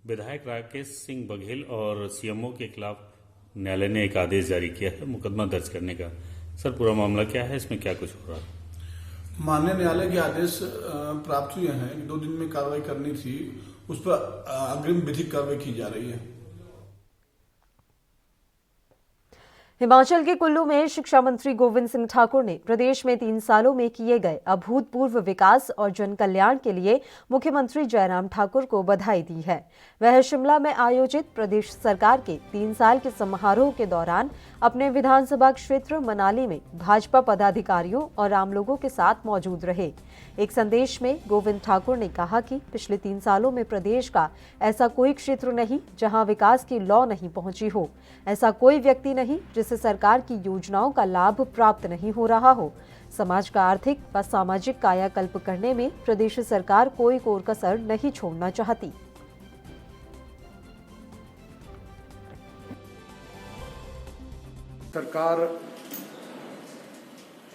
विधायक राकेश सिंह बघेल और सीएमओ के खिलाफ न्यायालय ने एक आदेश जारी किया है मुकदमा दर्ज करने का। सर, पूरा मामला क्या है, इसमें क्या कुछ हो रहा है? माननीय न्यायालय के आदेश प्राप्त हुए हैं कि 2 दिन में कार्रवाई करनी थी, उस पर अग्रिम विधिक कार्रवाई की जा रही है। हिमाचल के कुल्लू में शिक्षा मंत्री गोविंद सिंह ठाकुर ने प्रदेश में 3 सालों में किए गए अभूतपूर्व विकास और जन कल्याण के लिए मुख्यमंत्री जयराम ठाकुर को बधाई दी है। वह शिमला में आयोजित प्रदेश सरकार के 3 साल के समारोह के दौरान अपने विधानसभा क्षेत्र मनाली में भाजपा पदाधिकारियों और आम लोगों के साथ मौजूद रहे। एक संदेश में गोविंद ठाकुर ने कहा कि पिछले 3 सालों में प्रदेश का ऐसा कोई क्षेत्र नहीं जहां विकास की लौ नहीं पहुंची हो, ऐसा कोई व्यक्ति नहीं जिसे सरकार की योजनाओं का लाभ प्राप्त नहीं हो रहा हो। समाज का आर्थिक व सामाजिक कायाकल्प करने में प्रदेश सरकार कोई कोर कसर नहीं छोड़ना चाहती। सरकार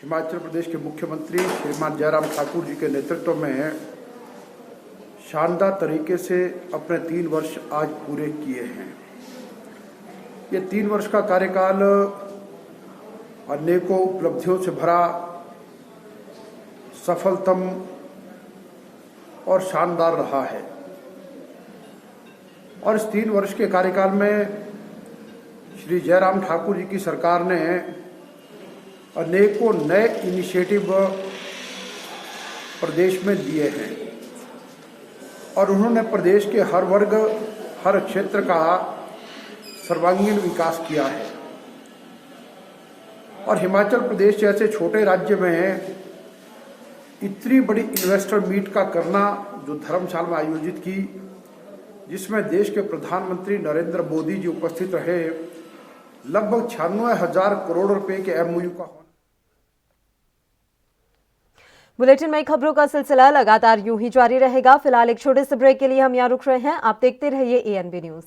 हिमाचल प्रदेश के मुख्यमंत्री श्रीमान जयराम ठाकुर जी के नेतृत्व में शानदार तरीके से अपने 3 वर्ष आज पूरे किए हैं। ये 3 वर्ष का कार्यकाल अनेकों उपलब्धियों से भरा, सफलतम और शानदार रहा है। और इस 3 वर्ष के कार्यकाल में श्री जयराम ठाकुर जी की सरकार ने अनेकों नए इनिशिएटिव प्रदेश में दिए हैं और उन्होंने प्रदेश के हर वर्ग, हर क्षेत्र का सर्वांगीण विकास किया है। और हिमाचल प्रदेश जैसे छोटे राज्य में इतनी बड़ी इन्वेस्टर मीट का करना, जो धर्मशाला में आयोजित की, जिसमें देश के प्रधानमंत्री नरेंद्र मोदी जी उपस्थित रहे, लगभग 96,000 करोड़ रुपए के एमओयू का। बुलेटिन में खबरों का सिलसिला लगातार यूं ही जारी रहेगा। फिलहाल एक छोटे से ब्रेक के लिए हम यहां रुक रहे हैं। आप देखते रहिए एएनबी न्यूज।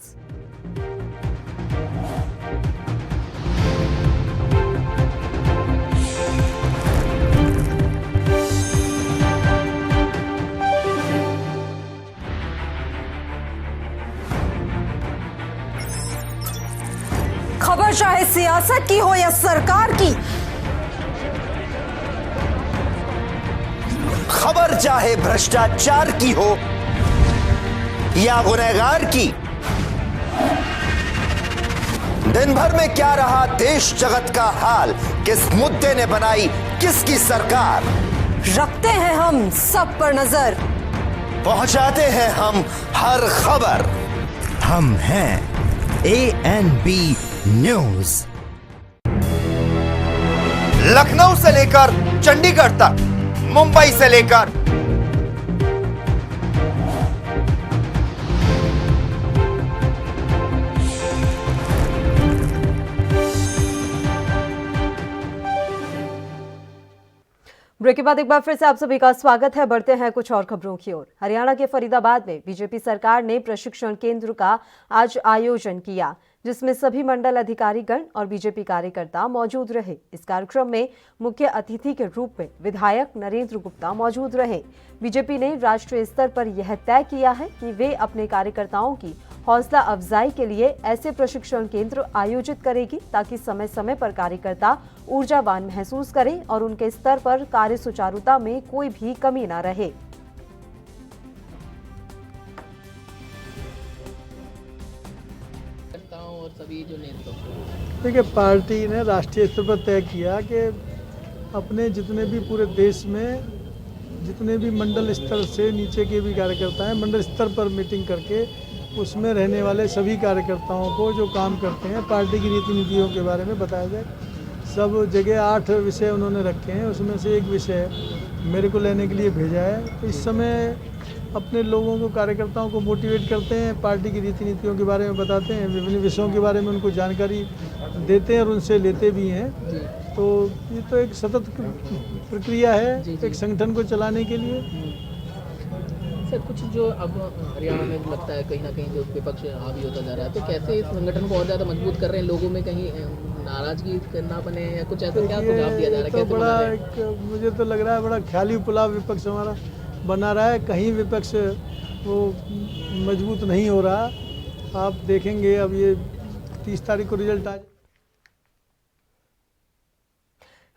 खबर चाहे सियासत की हो या सरकार की, खबर चाहे भ्रष्टाचार की हो या गुनहगार की, दिन भर में क्या रहा देश जगत का हाल, किस मुद्दे ने बनाई किसकी सरकार, रखते हैं हम सब पर नजर, पहुंचाते हैं हम हर खबर। हम हैं ANB न्यूज। लखनऊ से लेकर चंडीगढ़ तक, मुंबई से लेकर ब्रेक के बाद एक बार फिर से आप सभी का स्वागत है। बढ़ते हैं कुछ और खबरों की ओर। हरियाणा के फरीदाबाद में बीजेपी सरकार ने प्रशिक्षण केंद्र का आज आयोजन किया, जिसमें सभी मंडल अधिकारीगण और बीजेपी कार्यकर्ता मौजूद रहे। इस कार्यक्रम में मुख्य अतिथि के रूप में विधायक नरेंद्र गुप्ता मौजूद रहे। बीजेपी ने राष्ट्रीय स्तर पर यह तय किया है कि वे अपने कार्यकर्ताओं की हौसला अफजाई के लिए ऐसे प्रशिक्षण केंद्र आयोजित करेगी ताकि समय समय पर कार्यकर्ता ऊर्जावान महसूस करें और उनके स्तर पर कार्य सुचारुता में कोई भी कमी न रहे। और सभी जो नेता, देखिए, पार्टी ने राष्ट्रीय स्तर पर तय किया कि अपने जितने भी पूरे देश में जितने भी मंडल स्तर से नीचे के भी कार्यकर्ता हैं, मंडल स्तर पर मीटिंग करके उसमें रहने वाले सभी कार्यकर्ताओं को जो काम करते हैं पार्टी की रीति नीतियों के बारे में बताया जाए। सब जगह 8 विषय उन्होंने रखे हैं, उसमें से एक विषय मेरे को लेने के लिए भेजा है। तो इस समय अपने लोगों को, कार्यकर्ताओं को मोटिवेट करते हैं, पार्टी की रीति नीतियों के बारे में बताते हैं, विभिन्न विषयों के बारे में उनको जानकारी देते हैं और उनसे लेते भी हैं। तो ये तो एक सतत प्रक्रिया है एक संगठन को चलाने के लिए। सर, कुछ जो अब हरियाणा में लगता है कहीं ना कहीं जो विपक्ष हावी होता जा रहा है, तो कैसे इस संगठन को और ज़्यादा मजबूत कर रहे हैं? लोगों में कहीं नाराजगी करना बने या कुछ ऐसा क्या सुझाव दिया जा रहा है? तो बड़ा एक मुझे तो लग रहा है बड़ा ख्याली पुलाव विपक्ष हमारा बना रहा है। कहीं विपक्ष वो मजबूत नहीं हो रहा। आप देखेंगे अब ये 30 तारीख को रिजल्ट आ।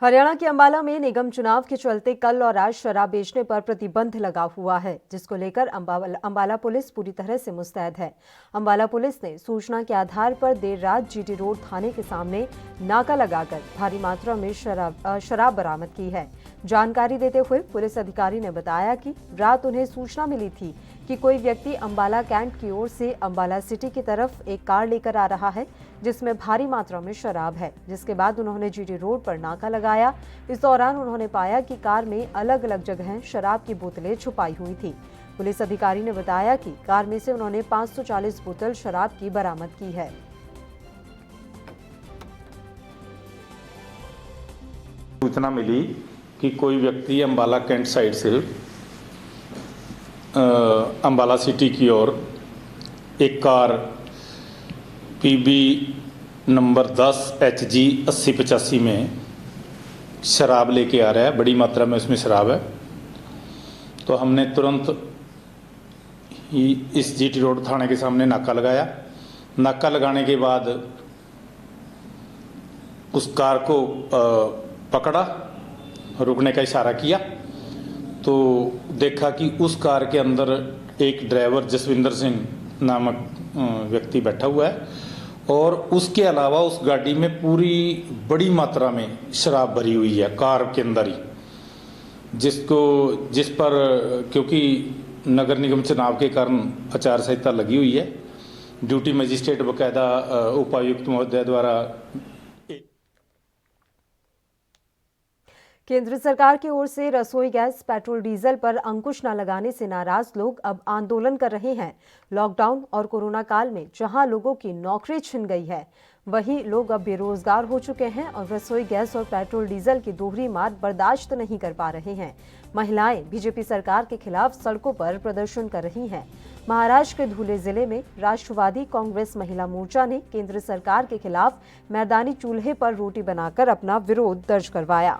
हरियाणा के अंबाला में निगम चुनाव के चलते कल और आज शराब बेचने पर प्रतिबंध लगा हुआ है, जिसको लेकर अंबाला पुलिस पूरी तरह से मुस्तैद है। अंबाला पुलिस ने सूचना के आधार पर देर रात GT रोड थाने के सामने नाका लगाकर भारी मात्रा में शराब बरामद की है। जानकारी देते हुए पुलिस अधिकारी ने बताया कि रात उन्हें सूचना मिली थी कि कोई व्यक्ति अंबाला कैंट की ओर से अंबाला सिटी की तरफ एक कार लेकर आ रहा है, जिसमें भारी मात्रा में शराब है। जिसके बाद उन्होंने GT रोड पर नाका लगाया। इस दौरान उन्होंने पाया कि कार में अलग अलग जगह शराब की बोतलें छुपाई हुई थी। पुलिस अधिकारी ने बताया कि कार में से उन्होंने 540 बोतल शराब की बरामद की है। सूचना मिली कि कोई व्यक्ति अंबाला कैंट साइड से अंबाला सिटी की ओर एक कार PB नंबर 10 HG 8085 में शराब लेके आ रहा है। बड़ी मात्रा में उसमें शराब है। तो हमने तुरंत ही इस GT रोड थाने के सामने नाका लगाया। नाका लगाने के बाद उस कार को पकड़ा, रुकने का इशारा किया तो देखा कि उस कार के अंदर एक ड्राइवर जसविंदर सिंह नामक व्यक्ति बैठा हुआ है और उसके अलावा उस गाड़ी में पूरी बड़ी मात्रा में शराब भरी हुई है कार के अंदर ही, जिस पर क्योंकि नगर निगम चुनाव के कारण आचार संहिता लगी हुई है, ड्यूटी मजिस्ट्रेट बकायदा उपायुक्त महोदय द्वारा। केंद्र सरकार की ओर से रसोई गैस, पेट्रोल, डीजल पर अंकुश न लगाने से नाराज लोग अब आंदोलन कर रहे हैं। लॉकडाउन और कोरोना काल में जहां लोगों की नौकरी छिन गई है, वहीं लोग अब बेरोजगार हो चुके हैं और रसोई गैस और पेट्रोल डीजल की दोहरी मार बर्दाश्त नहीं कर पा रहे हैं। महिलाएं बीजेपी सरकार के खिलाफ सड़कों पर प्रदर्शन कर रही हैं। महाराष्ट्र के धुले जिले में राष्ट्रवादी कांग्रेस महिला मोर्चा ने केंद्र सरकार के खिलाफ मैदानी चूल्हे पर रोटी बनाकर अपना विरोध दर्ज करवाया।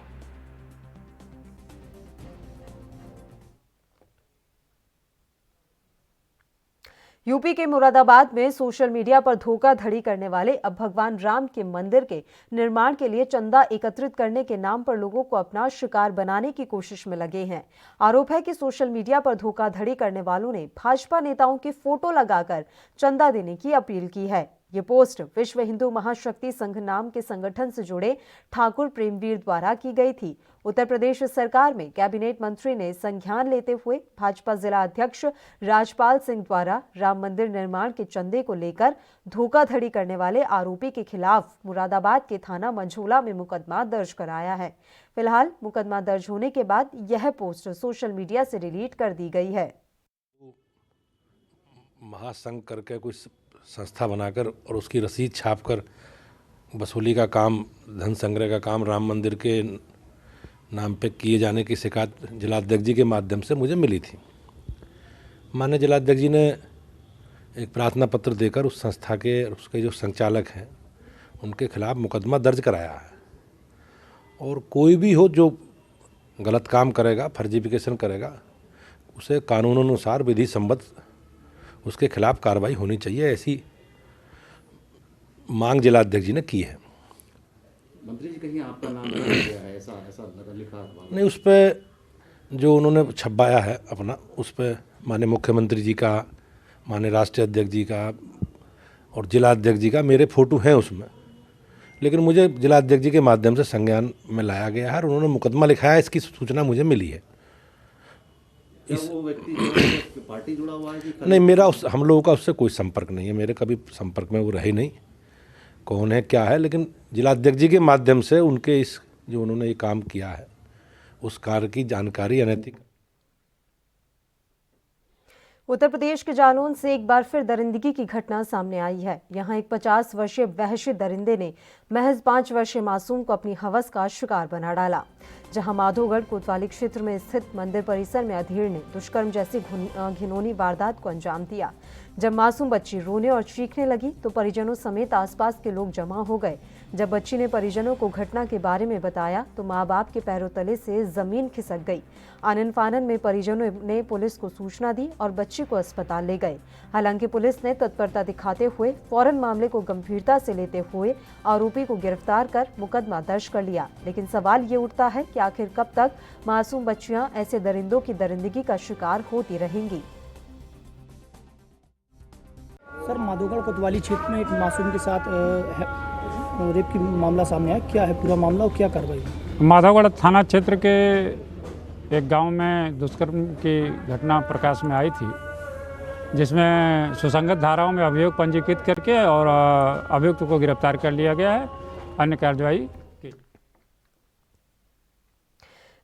यूपी के मुरादाबाद में सोशल मीडिया पर धोखाधड़ी करने वाले अब भगवान राम के मंदिर के निर्माण के लिए चंदा एकत्रित करने के नाम पर लोगों को अपना शिकार बनाने की कोशिश में लगे हैं। आरोप है कि सोशल मीडिया पर धोखाधड़ी करने वालों ने भाजपा नेताओं की फोटो लगाकर चंदा देने की अपील की है। ये पोस्ट विश्व हिंदू महाशक्ति संघ नाम के संगठन से जुड़े ठाकुर प्रेमवीर द्वारा की गई थी। उत्तर प्रदेश सरकार में कैबिनेट मंत्री ने संज्ञान लेते हुए भाजपा जिला अध्यक्ष राजपाल सिंह द्वारा राम मंदिर निर्माण के चंदे को लेकर धोखाधड़ी करने वाले आरोपी के खिलाफ मुरादाबाद के थाना मंझोला में मुकदमा दर्ज कराया है। फिलहाल मुकदमा दर्ज होने के बाद यह पोस्ट सोशल मीडिया से डिलीट कर दी गई है। महासंघ करके कुछ संस्था बनाकर और उसकी रसीद छापकर वसूली का काम, धन संग्रह का काम राम मंदिर के नाम पे किए जाने की शिकायत जिलाध्यक्ष जी के माध्यम से मुझे मिली थी। माननीय जिलाध्यक्ष जी ने एक प्रार्थना पत्र देकर उस संस्था के और उसके जो संचालक हैं उनके खिलाफ मुकदमा दर्ज कराया है। और कोई भी हो जो गलत काम करेगा, फर्जीफिकेशन करेगा, उसे कानूनानुसार विधि सम्मत उसके खिलाफ कार्रवाई होनी चाहिए, ऐसी मांग जिलाध्यक्ष जी ने की है। मंत्री जी कहीं आपका नाम लिया है, ऐसा लिखा नहीं, उस पर जो उन्होंने छपाया है अपना, उस पर माननीय मुख्यमंत्री जी का, माननीय राष्ट्रीय अध्यक्ष जी का और जिलाध्यक्ष जी का मेरे फोटो हैं उसमें, लेकिन मुझे जिलाध्यक्ष जी के माध्यम से संज्ञान में लाया गया है और उन्होंने मुकदमा लिखाया है, इसकी सूचना मुझे मिली है। वो व्यक्ति पार्टी जुड़ा हुआ है कि नहीं, मेरा हम लोगों का उससे कोई संपर्क नहीं है, मेरे कभी संपर्क में वो रहे नहीं, कौन है क्या है, लेकिन जिलाध्यक्ष जी के माध्यम से उनके इस जो उन्होंने ये काम किया है उस कार्य की जानकारी अनैतिक। उत्तर प्रदेश के जालौन से एक बार फिर दरिंदगी की घटना सामने आई है। यहां एक 50 वर्षीय वहशी दरिंदे ने महज 5 वर्षीय मासूम को अपनी हवस का शिकार बना डाला। जहां माधोगढ़ कोतवाली क्षेत्र में स्थित मंदिर परिसर में अधेड़ ने दुष्कर्म जैसी घिनौनी वारदात को अंजाम दिया। जब मासूम बच्ची रोने और चीखने लगी तो परिजनों समेत आसपास के लोग जमा हो गए। जब बच्ची ने परिजनों को घटना के बारे में बताया तो माँ बाप के पैरों तले से जमीन खिसक गई। आनन फानन में परिजनों ने पुलिस को सूचना दी और बच्ची को अस्पताल ले गए। हालांकि पुलिस ने तत्परता दिखाते हुए फौरन मामले को गंभीरता से लेते हुए आरोपी को गिरफ्तार कर मुकदमा दर्ज कर लिया। लेकिन सवाल ये उठता है कि आखिर कब तक मासूम बच्चियां ऐसे दरिंदों की दरिंदगी का शिकार होती रहेंगी। सर, माधोगढ़ कोतवाली क्षेत्र में एक मासूम के साथ रेप की मामला सामने आया, क्या है पूरा मामला और क्या कार्रवाई? माधोगढ़ थाना क्षेत्र के एक गांव में दुष्कर्म की घटना प्रकाश में आई थी, जिसमें सुसंगत धाराओं में अभियोग पंजीकृत करके और अभियुक्त को गिरफ्तार कर लिया गया है। अन्य कार्रवाई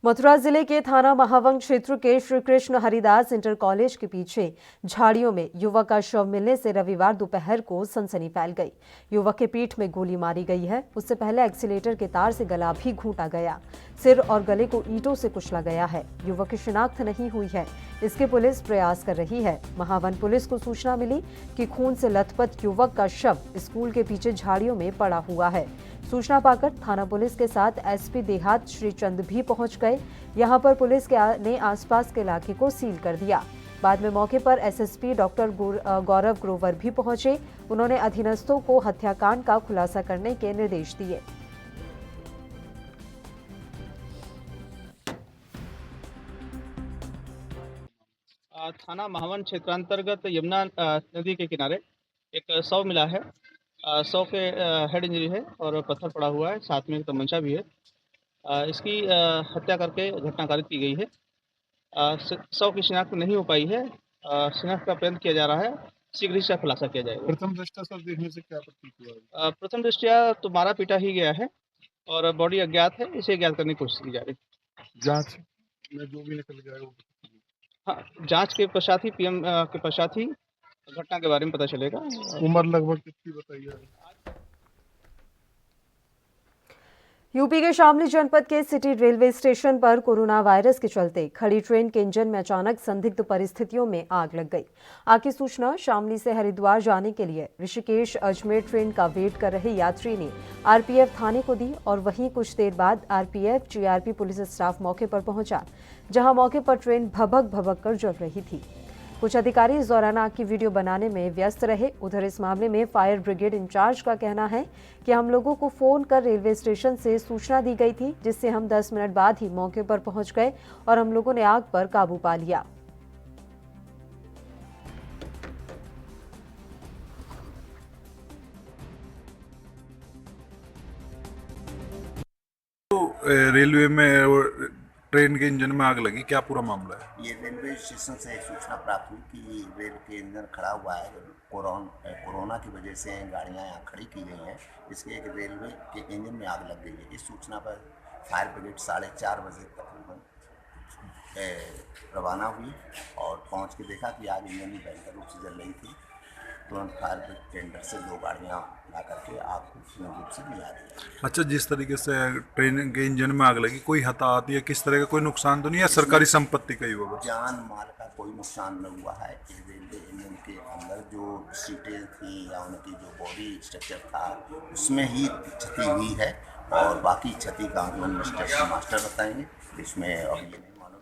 मथुरा जिले के थाना महावन क्षेत्र के श्री कृष्ण हरिदास इंटर कॉलेज के पीछे झाड़ियों में युवक का शव मिलने से रविवार दोपहर को सनसनी फैल गई। युवक के पीठ में गोली मारी गई है। उससे पहले एक्सीलेटर के तार से गला भी घूंटा गया। सिर और गले को ईंटों से कुचला गया है। युवक की शिनाख्त नहीं हुई है, इसके पुलिस प्रयास कर रही है। महावन पुलिस को सूचना मिली कि खून से लथपथ युवक का शव स्कूल के पीछे झाड़ियों में पड़ा हुआ है। सूचना पाकर थाना पुलिस के साथ एसपी देहात श्री चंद भी पहुंच गए। यहां पर पुलिस ने आसपास के इलाके को सील कर दिया। बाद में मौके पर एसएसपी डॉक्टर गौरव ग्रोवर भी पहुंचे। उन्होंने अधीनस्थों को हत्याकांड का खुलासा करने के निर्देश दिए। थाना महावन क्षेत्रांतर्गत यमुना नदी के किनारे एक शव मिला है। शव के हेड इंजरी है और पत्थर पड़ा हुआ है, साथ में एक तमंचा भी है। इसकी हत्या करके घटना कारित की गई है। शव की शिनाख्त नहीं हो पाई है। शिनाख्त का प्रयत्न किया जा रहा है, शीघ्र इसका खुलासा किया जाएगा। प्रथम दृष्टया सर देखने से क्या प्रतीत हुआ? प्रथम दृष्टया तो मारा पीटा ही गया है और बॉडी अज्ञात है, इसे ज्ञात करने की कोशिश की जा रही है। जांच में जो भी निकल गया वो, हाँ, जांच के पश्चात ही पीएम के पश्चात ही घटना के बारे में पता चलेगा। उम्र लगभग कितनी बताइए? यूपी के शामली जनपद के सिटी रेलवे स्टेशन पर कोरोना वायरस के चलते खड़ी ट्रेन के इंजन में अचानक संदिग्ध परिस्थितियों में आग लग गई। आग की सूचना शामली से हरिद्वार जाने के लिए ऋषिकेश अजमेर ट्रेन का वेट कर रहे यात्री ने आरपीएफ थाने को दी और वहीं कुछ देर बाद आरपीएफ जीआरपी पुलिस स्टाफ मौके पर पहुंचा, जहां मौके पर ट्रेन भभक भभक कर जल रही थी। कुछ अधिकारी इस दौरान आग की वीडियो बनाने में व्यस्त रहे। उधर इस मामले में फायर ब्रिगेड इंचार्ज का कहना है कि हम लोगों को फोन कर रेलवे स्टेशन से सूचना दी गई थी, जिससे हम 10 मिनट बाद ही मौके पर पहुंच गए और हम लोगों ने आग पर काबू पा लिया। रेलवे में ट्रेन के इंजन में आग लगी, क्या पूरा मामला है? ये रेलवे स्टेशन से सूचना प्राप्त हुई कि रेल के इंजन खड़ा हुआ है। कोरोना की वजह से गाड़ियां यहाँ खड़ी की गई हैं, इसके एक रेलवे के इंजन में आग लग गई है। इस सूचना पर फायर ब्रिगेड 4:30 बजे तकरीबन रवाना हुई और पहुँच के देखा कि आग इंजन में भयंकर रूप से जल रही थी। तुरंत फायर ब्रिगेड टेंडर से 2 गाड़ियाँ ला करके आग को पूर्ण रूप से बुझा दिया। अच्छा, जिस तरीके से ट्रेन के इंजन में आग लगी, कोई हताहत या किस तरह का कोई नुकसान तो नहीं है? सरकारी संपत्ति का ही होगा? जान माल का कोई नुकसान न हुआ है। रेलवे इंजन के अंदर जो सीटें थी या उनकी जो बॉडी स्ट्रक्चर था उसमें ही क्षति हुई है और बाकी क्षति का आकलन मिस्टर मास्टर बताएंगे। इसमें अब ये नहीं मालूम।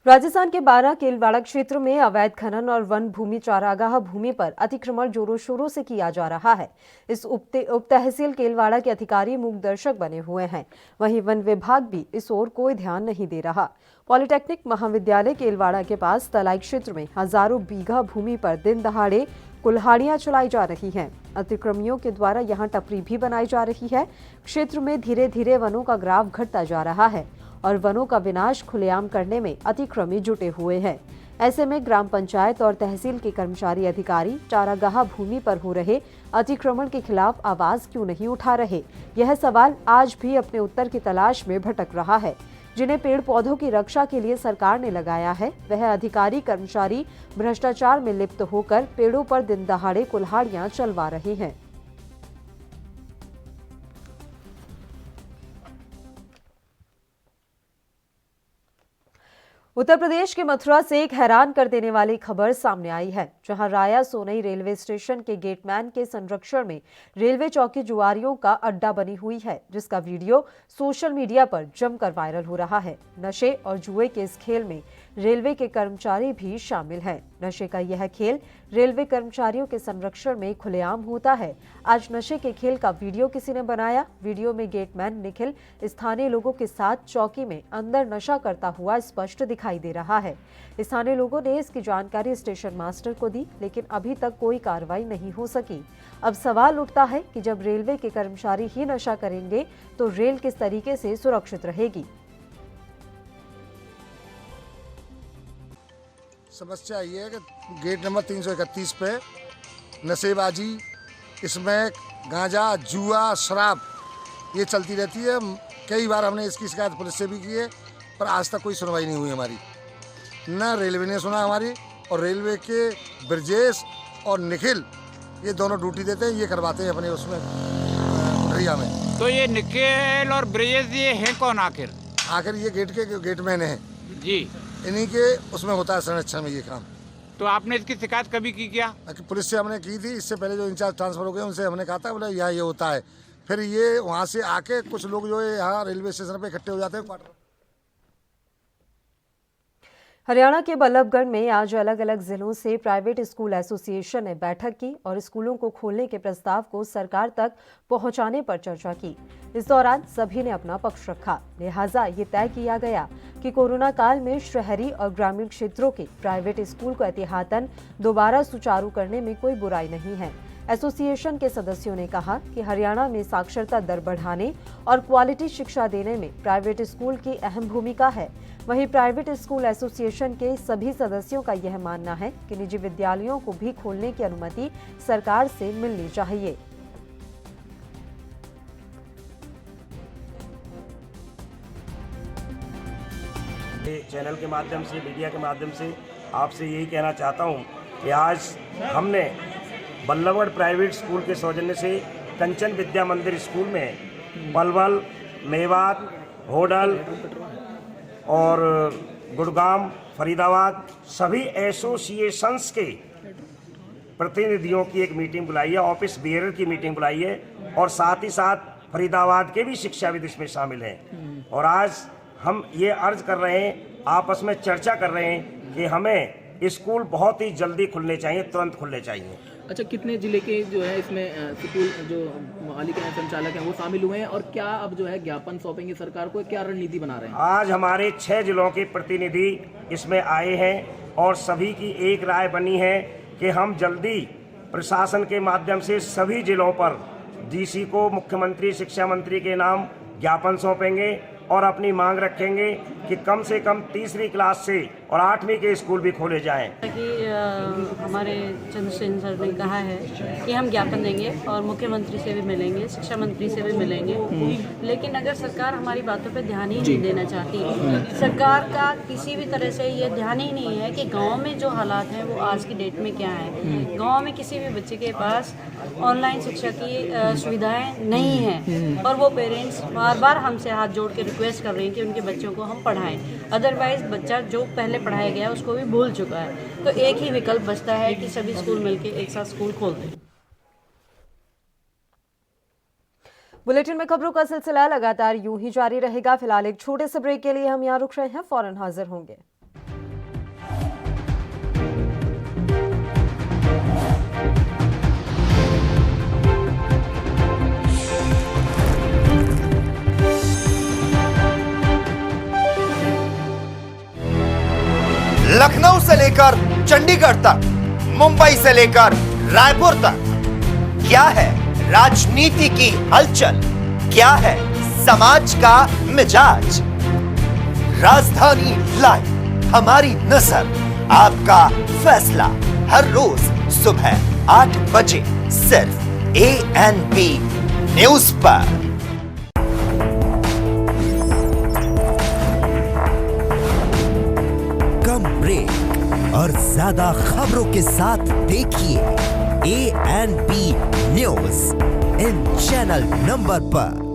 राजस्थान के 12 केलवाड़ा क्षेत्र में अवैध खनन और वन भूमि चारागाह भूमि पर अतिक्रमण जोरों शोरों से किया जा रहा है। इस उप तहसील केलवाड़ा के अधिकारी मूक दर्शक बने हुए हैं। वहीं वन विभाग भी इस ओर कोई ध्यान नहीं दे रहा। पॉलिटेक्निक महाविद्यालय केलवाड़ा के पास तलाई क्षेत्र में हजारों बीघा भूमि पर दिन दहाड़े कुल्हाड़ियां चलाई जा रही हैं। अतिक्रमियों के द्वारा यहां टपरी भी बनाई जा रही है। क्षेत्र में धीरे धीरे वनों का ग्राफ घटता जा रहा है और वनों का विनाश खुलेआम करने में अतिक्रमी जुटे हुए हैं। ऐसे में ग्राम पंचायत और तहसील के कर्मचारी अधिकारी चारागाह भूमि पर हो रहे अतिक्रमण के खिलाफ आवाज क्यों नहीं उठा रहे? यह सवाल आज भी अपने उत्तर की तलाश में भटक रहा है। जिन्हें पेड़ पौधों की रक्षा के लिए सरकार ने लगाया है, वह अधिकारी कर्मचारी भ्रष्टाचार में लिप्त होकर पेड़ों पर दिन दहाड़े कुल्हाड़ियां चलवा रहे हैं। उत्तर प्रदेश के मथुरा से एक हैरान कर देने वाली खबर सामने आई है, जहां राया सोनई रेलवे स्टेशन के गेटमैन के संरक्षण में रेलवे चौकी जुआरियों का अड्डा बनी हुई है, जिसका वीडियो सोशल मीडिया पर जमकर वायरल हो रहा है। नशे और जुए के इस खेल में रेलवे के कर्मचारी भी शामिल हैं। नशे का यह खेल रेलवे कर्मचारियों के संरक्षण में खुलेआम होता है। आज नशे के खेल का वीडियो किसी ने बनाया। वीडियो में गेटमैन निखिल स्थानीय लोगों के साथ चौकी में अंदर नशा करता हुआ स्पष्ट दिखाई दे रहा है। स्थानीय लोगों ने इसकी जानकारी स्टेशन मास्टर को दी, लेकिन अभी तक कोई कार्रवाई नहीं हो सकी। अब सवाल उठता है कि जब रेलवे के कर्मचारी ही नशा करेंगे तो रेल किस तरीके से सुरक्षित रहेगी? समस्या ये है कि गेट नंबर 331 पे नशेबाजी, इसमें गांजा, जुआ, शराब ये चलती रहती है। कई बार हमने इसकी शिकायत पुलिस से भी की है, पर आज तक कोई सुनवाई नहीं हुई हमारी। न रेलवे ने सुना हमारी, और रेलवे के ब्रजेश और निखिल ये दोनों ड्यूटी देते हैं, ये करवाते हैं अपने उसमें रिया में। तो ये निखिल और ब्रजेश ये हैं कौन आखिर? आखिर ये गेट के गेटमैन हैं जी, इन्हीं के उसमें होता है संरक्षण में ये काम। तो आपने इसकी शिकायत कभी की क्या? पुलिस से हमने की थी, इससे पहले जो इंचार्ज ट्रांसफर हो गए उनसे हमने कहा था, बोले यहाँ ये होता है। फिर ये वहाँ से आके कुछ लोग जो है यहाँ रेलवे स्टेशन पे इकट्ठे हो जाते हैं। हरियाणा के बल्लभगढ़ में आज अलग अलग जिलों से प्राइवेट स्कूल एसोसिएशन ने बैठक की और स्कूलों को खोलने के प्रस्ताव को सरकार तक पहुंचाने पर चर्चा की। इस दौरान सभी ने अपना पक्ष रखा। लिहाजा ये तय किया गया कि कोरोना काल में शहरी और ग्रामीण क्षेत्रों के प्राइवेट स्कूल को एहतियातन दोबारा सुचारू करने में कोई बुराई नहीं है। एसोसिएशन के सदस्यों ने कहा कि हरियाणा में साक्षरता दर बढ़ाने और क्वालिटी शिक्षा देने में प्राइवेट स्कूल की अहम भूमिका है। वहीं प्राइवेट स्कूल एसोसिएशन के सभी सदस्यों का यह मानना है कि निजी विद्यालयों को भी खोलने की अनुमति सरकार से मिलनी चाहिए। चैनल के माध्यम से, मीडिया के माध्यम से आपसे यही कहना चाहता हूं कि आज हमने बल्लभगढ़ प्राइवेट स्कूल के सौजन्य से कंचन विद्या मंदिर स्कूल में पलवल, मेवात, होडल और गुड़गांव, फरीदाबाद सभी एसोसिएशंस के प्रतिनिधियों की एक मीटिंग बुलाई है, ऑफिस बियरर की मीटिंग बुलाई है और साथ ही साथ फरीदाबाद के भी शिक्षाविद इसमें शामिल हैं। और आज हम ये अर्ज कर रहे हैं, आपस में चर्चा कर रहे हैं कि हमें स्कूल बहुत ही जल्दी खुलने चाहिए, तुरंत खुलने चाहिए। अच्छा, कितने जिले के जो है इसमें स्कूल जो मालिक हैं, संचालक हैं, वो शामिल हुए हैं और क्या अब जो है ज्ञापन सौंपेंगे सरकार को, क्या रणनीति बना रहे हैं? आज हमारे 6 जिलों के प्रतिनिधि इसमें आए हैं और सभी की एक राय बनी है कि हम जल्दी प्रशासन के माध्यम से सभी जिलों पर डीसी को मुख्यमंत्री, शिक्षा मंत्री के नाम ज्ञापन सौंपेंगे और अपनी मांग रखेंगे कि कम से कम तीसरी क्लास से और 8वीं के स्कूल भी खोले जाएं। कि हमारे चंद्रसेन सर ने कहा है कि हम ज्ञापन देंगे और मुख्यमंत्री से भी मिलेंगे, शिक्षा मंत्री से भी मिलेंगे, लेकिन अगर सरकार हमारी बातों पे ध्यान ही नहीं देना चाहती, सरकार का किसी भी तरह से ये ध्यान ही नहीं है कि गांव में जो हालात हैं वो आज की डेट में क्या है। गांव में किसी भी बच्चे के पास ऑनलाइन शिक्षा की सुविधाएं नहीं हैं और वो पेरेंट्स बार बार हमसे हाथ जोड़ के रिक्वेस्ट कर रहे हैं कि उनके बच्चों को हम पढ़ाएं, अदरवाइज बच्चा जो पहले पढ़ाया गया उसको भी भूल चुका है। तो एक ही विकल्प बचता है कि सभी स्कूल मिलके एक साथ स्कूल खोल दें। बुलेटिन में खबरों का सिलसिला लगातार यूं ही जारी रहेगा। फिलहाल एक छोटे से ब्रेक के लिए हम यहाँ रुक रहे हैं, फौरन हाजिर होंगे। लखनऊ से लेकर चंडीगढ़ तक, मुंबई से लेकर रायपुर तक, क्या है राजनीति की हलचल, क्या है समाज का मिजाज। राजधानी लाइव, हमारी नजर, आपका फैसला, हर रोज सुबह 8 बजे सिर्फ ANP न्यूज पर। ब्रेक और ज्यादा खबरों के साथ देखिए ANP news in channel number पर।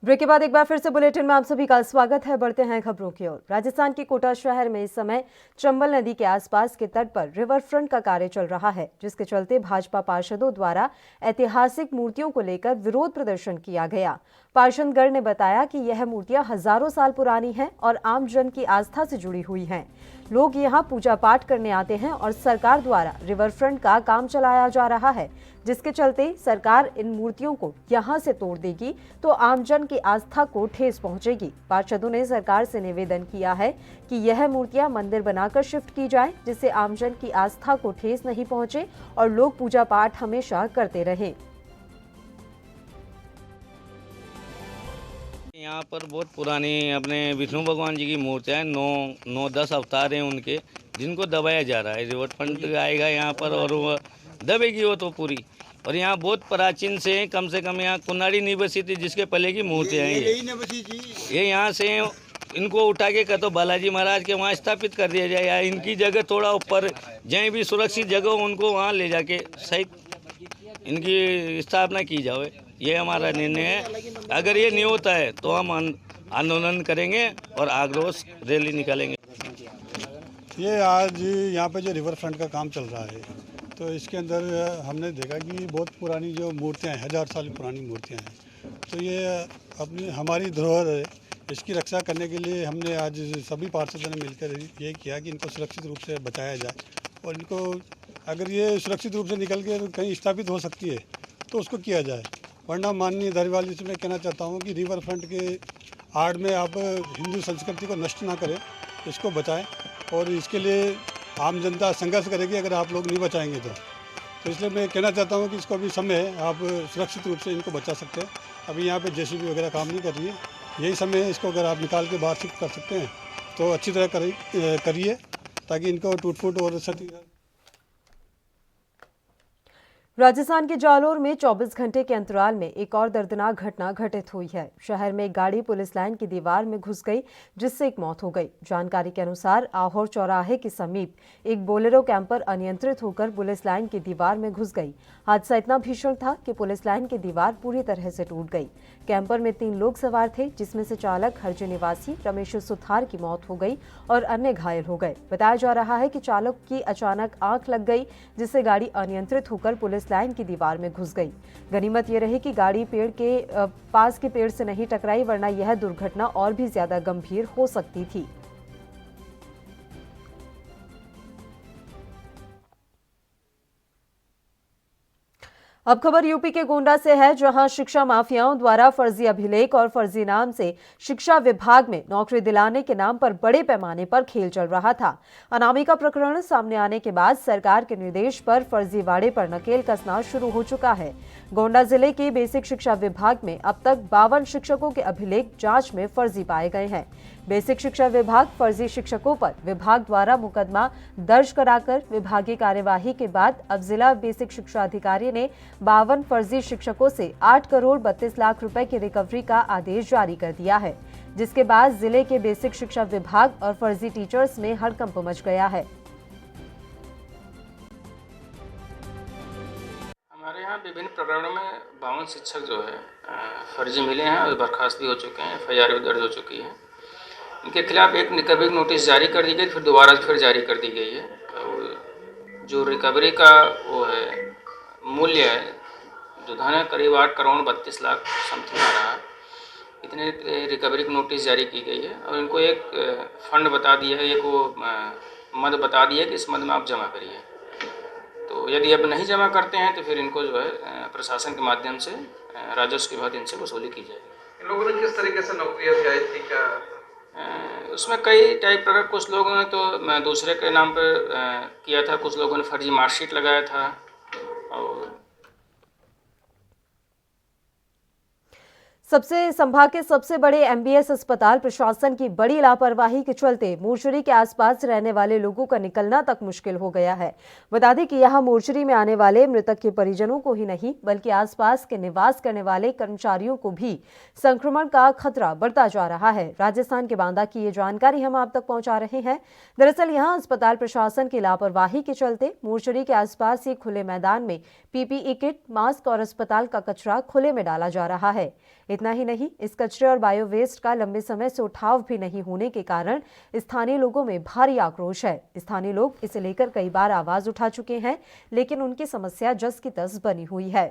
ब्रेक के बाद एक बार फिर से बुलेटिन में आप सभी का स्वागत है। बढ़ते हैं खबरों की ओर। राजस्थान के कोटा शहर में इस समय चंबल नदी के आसपास के तट पर रिवर फ्रंट का कार्य चल रहा है, जिसके चलते भाजपा पार्षदों द्वारा ऐतिहासिक मूर्तियों को लेकर विरोध प्रदर्शन किया गया। पार्षदगण ने बताया कि यह मूर्तियां हजारों साल पुरानी हैं और आम जन की आस्था से जुड़ी हुई हैं। लोग यहां पूजा पाठ करने आते हैं और सरकार द्वारा रिवर फ्रंट का काम चलाया जा रहा है, जिसके चलते सरकार इन मूर्तियों को यहां से तोड़ देगी तो आमजन की आस्था को ठेस पहुंचेगी। पार्षदों ने सरकार से निवेदन किया है कि यह मूर्तियां मंदिर बनाकर शिफ्ट की जाए, जिससे आमजन की आस्था को ठेस नहीं पहुंचे और लोग पूजा पाठ हमेशा करते रहें। यहाँ पर बहुत पुरानी अपने विष्णु भगवान जी की मूर्तियाँ हैं, 9-10 अवतार हैं उनके, जिनको दबाया जा रहा है। रिवर फ्रंट आएगा यहाँ पर और वो दबेगी वो तो पूरी। और यहाँ बहुत प्राचीन से कम यहाँ कुनाड़ी नहीं बसी थी, जिसके पहले की मूर्तियाँ हैं ये यहाँ से इनको उठा के कहते बालाजी महाराज के वहाँ स्थापित कर दिया जाए, या इनकी जगह थोड़ा ऊपर जहाँ भी सुरक्षित जगह उनको वहाँ ले जाके सही इनकी स्थापना की जाए। ये हमारा निर्णय है। अगर ये नहीं होता है तो हम आंदोलन करेंगे और आक्रोश रैली निकालेंगे। ये आज यहाँ पे जो रिवर फ्रंट का काम चल रहा है, तो इसके अंदर हमने देखा कि बहुत पुरानी जो मूर्तियाँ हैं, 1000 साल पुरानी मूर्तियाँ हैं, तो ये अपनी हमारी धरोहर है, इसकी रक्षा करने के लिए हमने आज सभी पार्षदों ने मिलकर ये किया कि इनको सुरक्षित रूप से बचाया जाए और इनको अगर ये सुरक्षित रूप से निकल के कहीं स्थापित हो सकती है तो उसको किया जाए। वरना माननीय धारीवाल जी से मैं कहना चाहता हूँ कि रिवर फ्रंट के आड़ में आप हिंदू संस्कृति को नष्ट ना करें, इसको बचाएं और इसके लिए आम जनता संघर्ष करेगी अगर आप लोग नहीं बचाएंगे तो इसलिए मैं कहना चाहता हूँ कि इसको अभी समय है, आप सुरक्षित रूप से इनको बचा सकते हैं। अभी यहाँ पे JCB वगैरह काम नहीं कर रही है, यही समय है, इसको अगर आप निकाल के बाहर शिफ्ट कर सकते हैं तो अच्छी तरह करिए ताकि इनको टूट फूट और क्षति। राजस्थान के जालोर में 24 घंटे के अंतराल में एक और दर्दनाक घटना घटित हुई है। शहर में एक गाड़ी पुलिस लाइन की दीवार में घुस गई, जिससे एक मौत हो गई। जानकारी के अनुसार आहोर चौराहे के समीप एक बोलेरो कैंपर अनियंत्रित होकर पुलिस लाइन की दीवार में घुस गई। हादसा इतना भीषण था कि पुलिस लाइन की दीवार पूरी तरह से टूट गई। कैंपर में 3 लोग सवार थे, जिसमें से चालक हरजे निवासी रमेश सुथार की मौत हो गई और अन्य घायल हो गए। बताया जा रहा है कि चालक की अचानक आंख लग गई, जिससे गाड़ी अनियंत्रित होकर पुलिस लाइन की दीवार में घुस गई। गनीमत यह रही कि गाड़ी पेड़ के पास के पेड़ से नहीं टकराई, वरना यह दुर्घटना और भी ज्यादा गंभीर हो सकती थी। अब खबर यूपी के गोंडा से है, जहां शिक्षा माफियाओं द्वारा फर्जी अभिलेख और फर्जी नाम से शिक्षा विभाग में नौकरी दिलाने के नाम पर बड़े पैमाने पर खेल चल रहा था। अनामिका प्रकरण सामने आने के बाद सरकार के निर्देश पर फर्जीवाड़े पर नकेल कसना शुरू हो चुका है। गोंडा जिले के बेसिक शिक्षा विभाग में अब तक 52 शिक्षकों के अभिलेख जांच में फर्जी पाए गए हैं। बेसिक शिक्षा विभाग फर्जी शिक्षकों पर विभाग द्वारा मुकदमा दर्ज कराकर विभागीय कार्यवाही के बाद अब जिला बेसिक शिक्षा अधिकारी ने 52 फर्जी शिक्षकों से 8 करोड़ 32 लाख रुपए की रिकवरी का आदेश जारी कर दिया है, जिसके बाद जिले के बेसिक शिक्षा विभाग और फर्जी टीचर्स में हड़कंप मच गया है। हमारे यहाँ विभिन्न प्रकरणों में 52 शिक्षक जो है फर्जी मिले हैं और बर्खास्त भी हो चुके हैं, FIR भी दर्ज हो चुकी है। इनके खिलाफ एक रिकवरी नोटिस जारी कर दी गई, फिर दोबारा जारी कर दी गई है। और जो रिकवरी का वो है मूल्य है, जो धन है, करीब 8 करोड़ 32 लाख समथिंग आ रहा है। इतने रिकवरी की नोटिस जारी की गई है और इनको एक फंड बता दिया है, एक वो मद बता दिया है कि इस मद में आप जमा करिए। तो यदि अब नहीं जमा करते हैं तो फिर इनको जो है प्रशासन के माध्यम से राजस्व विभाग इनसे वसूली की जाएगी। इन लोगों ने किस तरीके से नौकरियाँ दिलाई थी, क्या उसमें कई टाइप का, कुछ लोगों ने तो दूसरे के नाम पर किया था, कुछ लोगों ने फर्जी मार्कशीट लगाया था। और संभाग के सबसे बड़े MBS अस्पताल प्रशासन की बड़ी लापरवाही के चलते मोर्चरी के आसपास रहने वाले लोगों का निकलना तक मुश्किल हो गया है। बता दें कि यहां मोर्चरी में आने वाले मृतक के परिजनों को ही नहीं, बल्कि आसपास के निवास करने वाले कर्मचारियों को भी संक्रमण का खतरा बढ़ता जा रहा है। राजस्थान के बांदा की ये जानकारी हम आप तक पहुंचा रहे हैं। दरअसल यहां अस्पताल प्रशासन की लापरवाही के चलते मोर्चरी के आसपास ही खुले मैदान में PPE किट, मास्क और अस्पताल का कचरा खुले में डाला जा रहा है। इतना ही नहीं, इस कचरे और बायो वेस्ट का लंबे समय से उठाव भी नहीं होने के कारण स्थानीय लोगों में भारी आक्रोश है। स्थानीय लोग इसे लेकर कई बार आवाज उठा चुके हैं, लेकिन उनकी समस्या जस की तस बनी हुई है।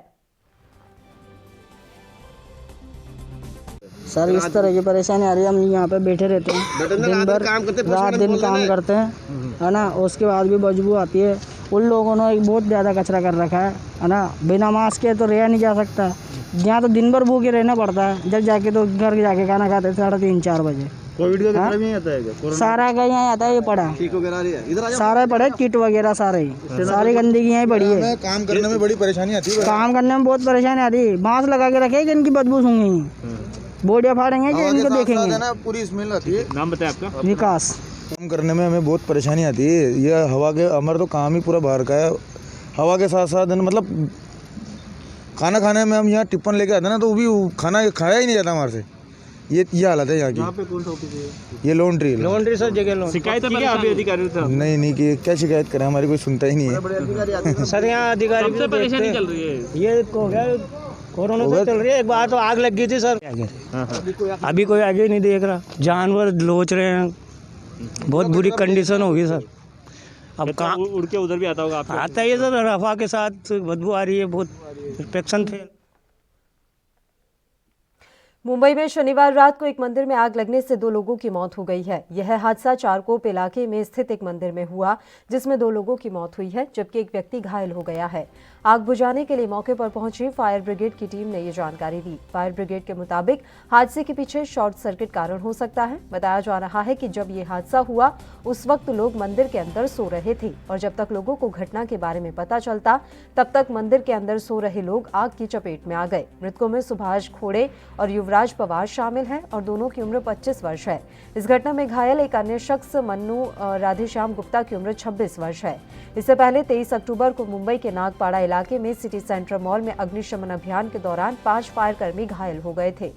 सर, इस तरह की परेशानी आ रही है। हम यहाँ पे बैठे रहते हैं, दिन भर रात दिन काम करते हैं, है ना। उसके बाद भी बदबू आती है। उन लोगों ने एक बहुत ज़्यादा कचरा कर रखा है ना। बिना मास्क के तो रहा नहीं जा सकता। यहाँ तो दिन भर भूखे रहना पड़ता है। जब जाके तो घर जाके खाना खाते 3:30-4 बजे। कोविड का खतरा भी आता है, सारा का यहाँ आता है, ये पड़ा ठीक वगैरह सारा पड़ा, किट वगैरह सारी गंदगी यहाँ पड़ी है। काम करने में बड़ी परेशानी आती है। काम करने में बहुत परेशानी आती है। बांस लगा के रखे कि इनकी बदबू सूंघेंगी, बोडिया फाड़ेंगे कि इनको देखेंगे। पूरी स्मेल आती है। नाम बताए आपका? विकास। काम करने में हमें बहुत परेशानी आती है। ये हवा के, हमारा तो काम ही पूरा बाहर का है। हवा के साथ साथ मतलब खाना खाने में हम यहाँ टिप्पण लेके आते हैं ना, तो वो भी खाना खाया ही नहीं जाता हमारे से। ये हालत है यहाँ की। यहाँ पे कौन सा ऑफिस है? ये लॉन्ड्री सर, जगह शिकायत है अभी अधिकारी से? नहीं की क्या शिकायत करें, हमारी कोई सुनता ही नहीं है। सर, यहाँ अधिकारी सबसे परेशानी चल रही है। ये हो गया, कोरोना तो चल रही है। एक बार तो आग लग गई थी सर, अभी कोई आगे नहीं देख रहा। जानवर लोच रहे हैं, बहुत बुरी कंडीशन होगी सर। अब कहाँ उड़ के उधर भी आता होगा आपको? आता है सर, हवा के साथ बदबू आ रही है, बहुत इन्फेक्शन थे। मुंबई में शनिवार रात को एक मंदिर में आग लगने से 2 लोगों की मौत हो गई है। यह हादसा चारकोप इलाके में स्थित एक मंदिर में हुआ, जिसमें 2 लोगों की मौत हुई है, जबकि एक व्यक्ति घायल हो गया है। आग बुझाने के लिए मौके पर पहुंची फायर ब्रिगेड की टीम ने ये जानकारी दी। फायर ब्रिगेड के मुताबिक हादसे के पीछे शॉर्ट सर्किट कारण हो सकता है। बताया जा रहा है कि जब ये हादसा हुआ उस वक्त लोग मंदिर के अंदर सो रहे थे और जब तक लोगों को घटना के बारे में पता चलता तब तक मंदिर के अंदर सो रहे लोग आग की चपेट में आ गए। मृतकों में सुभाष खोड़े और युवराज युवराज पवार शामिल हैं और दोनों की उम्र 25 वर्ष है। इस घटना में घायल एक अन्य शख्स मन्नू राधेश्याम गुप्ता की उम्र 26 वर्ष है। इससे पहले 23 अक्टूबर को मुंबई के नागपाड़ा इलाके में सिटी सेंटर मॉल में अग्निशमन अभियान के दौरान 5 फायरकर्मी घायल हो गए थे।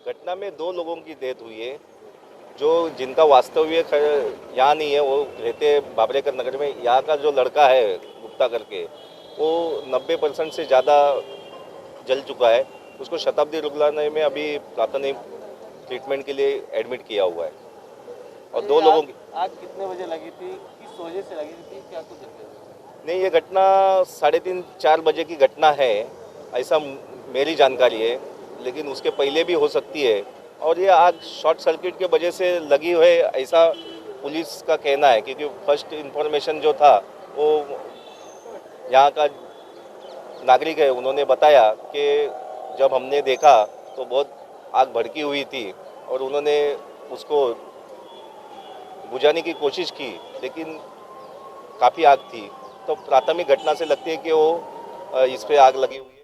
घटना में 2 लोगों की डेथ हुई है, जो जिनका वास्तविक यहाँ नहीं है, वो रहते बाबरेकर नगर में। यहाँ का जो लड़का है गुप्ता करके, वो 90% से ज़्यादा जल चुका है। उसको शताब्दी रुग्णालय में अभी प्राथमिक ट्रीटमेंट के लिए एडमिट किया हुआ है। और 2 लोगों की आग कितने बजे लगी थी, किस वजह से लगी थी, क्या कुछ नहीं, ये घटना 3:30-4 बजे की घटना है, ऐसा मेरी जानकारी है, लेकिन उसके पहले भी हो सकती है। और ये आग शॉर्ट सर्किट के वजह से लगी है, ऐसा पुलिस का कहना है, क्योंकि फर्स्ट इन्फॉर्मेशन जो था वो यहाँ का नागरिक है, उन्होंने बताया कि जब हमने देखा तो बहुत आग भड़की हुई थी और उन्होंने उसको बुझाने की कोशिश की, लेकिन काफ़ी आग थी। तो प्राथमिक घटना से लगती है कि वो इस पे आग लगी हुई है।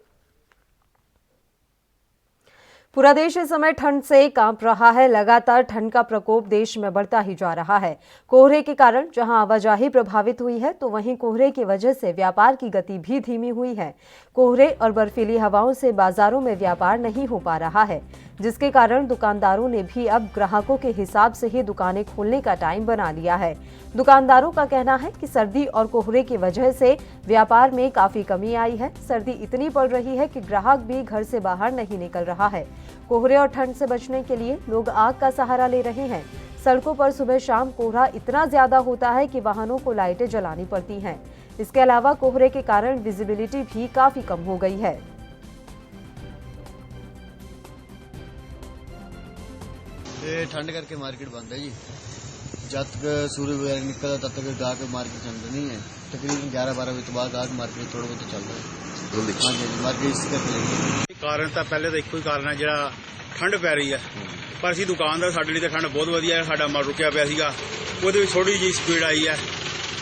पूरा देश इस समय ठंड से कांप रहा है। लगातार ठंड का प्रकोप देश में बढ़ता ही जा रहा है। कोहरे के कारण जहां आवाजाही प्रभावित हुई है, तो वहीं कोहरे की वजह से व्यापार की गति भी धीमी हुई है। कोहरे और बर्फीली हवाओं से बाजारों में व्यापार नहीं हो पा रहा है, जिसके कारण दुकानदारों ने भी अब ग्राहकों के हिसाब से ही दुकानें खोलने का टाइम बना लिया है। दुकानदारों का कहना है कि सर्दी और कोहरे की वजह से व्यापार में काफी कमी आई है। सर्दी इतनी पड़ रही है कि ग्राहक भी घर से बाहर नहीं निकल रहा है। कोहरे और ठंड से बचने के लिए लोग आग का सहारा ले रहे हैं। सड़कों पर सुबह शाम कोहरा इतना ज्यादा होता है कि वाहनों को लाइटें जलानी पड़ती हैं। इसके अलावा कोहरे के कारण विजिबिलिटी भी काफी कम हो गई है। ठंड करके मार्केट बंद है जी। जब तक सूर्य वगैरह निकलता तब तक गाहक मार्केट चल नहीं है। तकरीबन 11-12 बजे बाद गाहक मार्केट थोड़ा बहुत चल रहा है। हाँ जी, मार्केट इस करके ਕਾਰਨ ਤਾਂ ਪਹਿਲੇ ਤਾਂ ਇੱਕੋ ਹੀ ਕਾਰਨ ਹੈ, ਜਿਹੜਾ ਠੰਡ ਪੈ ਰਹੀ ਹੈ। ਪਰ ਅਸੀਂ ਦੁਕਾਨਦਾਰ, ਸਾਡੇ ਲਈ ਤਾਂ ਠੰਡ ਬਹੁਤ ਵਧੀਆ ਹੈ। ਸਾਡਾ ਮਾਲ ਰੁਕਿਆ ਪਿਆ ਸੀਗਾ, ਉਹਦੇ ਵਿੱਚ ਥੋੜੀ ਜਿਹੀ ਸਪੀਡ ਆਈ ਹੈ।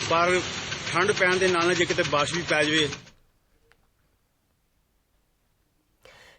ਪਰ ਠੰਡ ਪੈਣ ਦੇ ਨਾਲ ਜੇ ਕਿਤੇ ਬਾਰਿਸ਼ ਵੀ ਪੈ ਜਾਵੇ।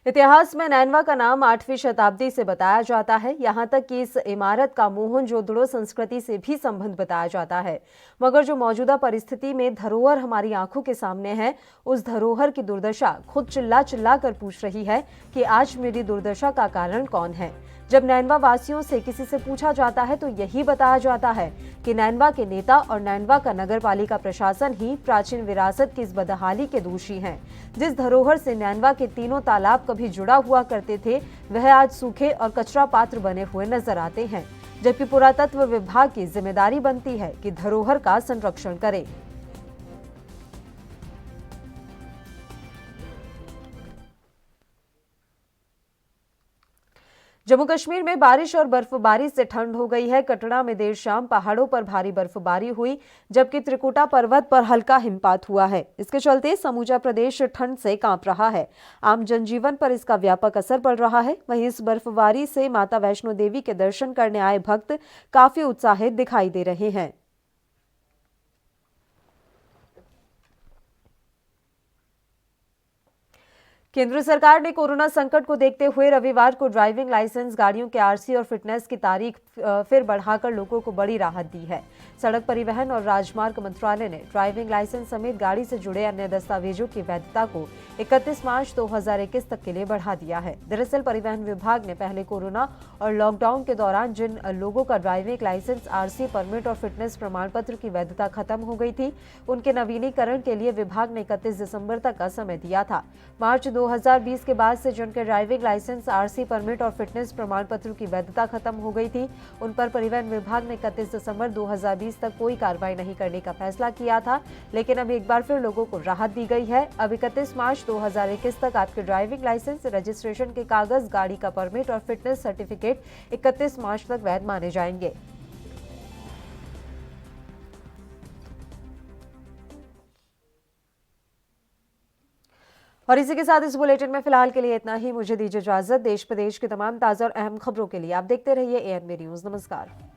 इतिहास में नैनवा का नाम 8वीं शताब्दी से बताया जाता है। यहाँ तक कि इस इमारत का मोहनजोदड़ो संस्कृति से भी संबंध बताया जाता है। मगर जो मौजूदा परिस्थिति में धरोहर हमारी आंखों के सामने है, उस धरोहर की दुर्दशा खुद चिल्ला चिल्ला कर पूछ रही है कि आज मेरी दुर्दशा का कारण कौन है। जब नैनवा वासियों से किसी से पूछा जाता है तो यही बताया जाता है कि नैनवा के नेता और नैनवा का नगरपालिका प्रशासन ही प्राचीन विरासत की इस बदहाली के दोषी हैं। जिस धरोहर से नैनवा के 3 तालाब कभी जुड़ा हुआ करते थे, वह आज सूखे और कचरा पात्र बने हुए नजर आते हैं, जबकि पुरातत्व विभाग की जिम्मेदारी बनती है कि धरोहर का संरक्षण करे। जम्मू कश्मीर में बारिश और बर्फबारी से ठंड हो गई है। कटरा में देर शाम पहाड़ों पर भारी बर्फबारी हुई, जबकि त्रिकुटा पर्वत पर हल्का हिमपात हुआ है। इसके चलते समूचा प्रदेश ठंड से कांप रहा है। आम जनजीवन पर इसका व्यापक असर पड़ रहा है। वहीं इस बर्फबारी से माता वैष्णो देवी के दर्शन करने आए भक्त काफी उत्साहित दिखाई दे रहे हैं। केंद्र सरकार ने कोरोना संकट को देखते हुए रविवार को ड्राइविंग लाइसेंस, गाड़ियों के आरसी और फिटनेस की तारीख फिर बढ़ाकर लोगों को बड़ी राहत दी है। सड़क परिवहन और राजमार्ग मंत्रालय ने ड्राइविंग लाइसेंस समेत गाड़ी से जुड़े अन्य दस्तावेजों की वैधता को 31 मार्च 2021 तक के लिए बढ़ा दिया है। दरअसल परिवहन विभाग ने पहले कोरोना और लॉकडाउन के दौरान जिन लोगों का ड्राइविंग लाइसेंस, आरसी, परमिट और फिटनेस प्रमाण पत्र की वैधता खत्म हो गई थी, उनके नवीनीकरण के लिए विभाग ने 31 दिसंबर तक का समय दिया था। मार्च 2020 के बाद से जिनके ड्राइविंग लाइसेंस, आरसी, परमिट और फिटनेस प्रमाण पत्र की वैधता खत्म हो गई थी, उन पर परिवहन विभाग ने 31 दिसंबर 2020 तक कोई कार्रवाई नहीं करने का फैसला किया था। लेकिन अब एक बार फिर लोगों को राहत दी गई है। अब 31 मार्च 2021 तक आपके ड्राइविंग लाइसेंस, रजिस्ट्रेशन के कागज, गाड़ी का परमिट और फिटनेस सर्टिफिकेट 31 मार्च तक वैध माने जाएंगे। और इसी के साथ इस बुलेटिन में फिलहाल के लिए इतना ही। मुझे दीजिए इजाजत। देश प्रदेश की तमाम ताजा और अहम खबरों के लिए आप देखते रहिए ANB न्यूज। नमस्कार।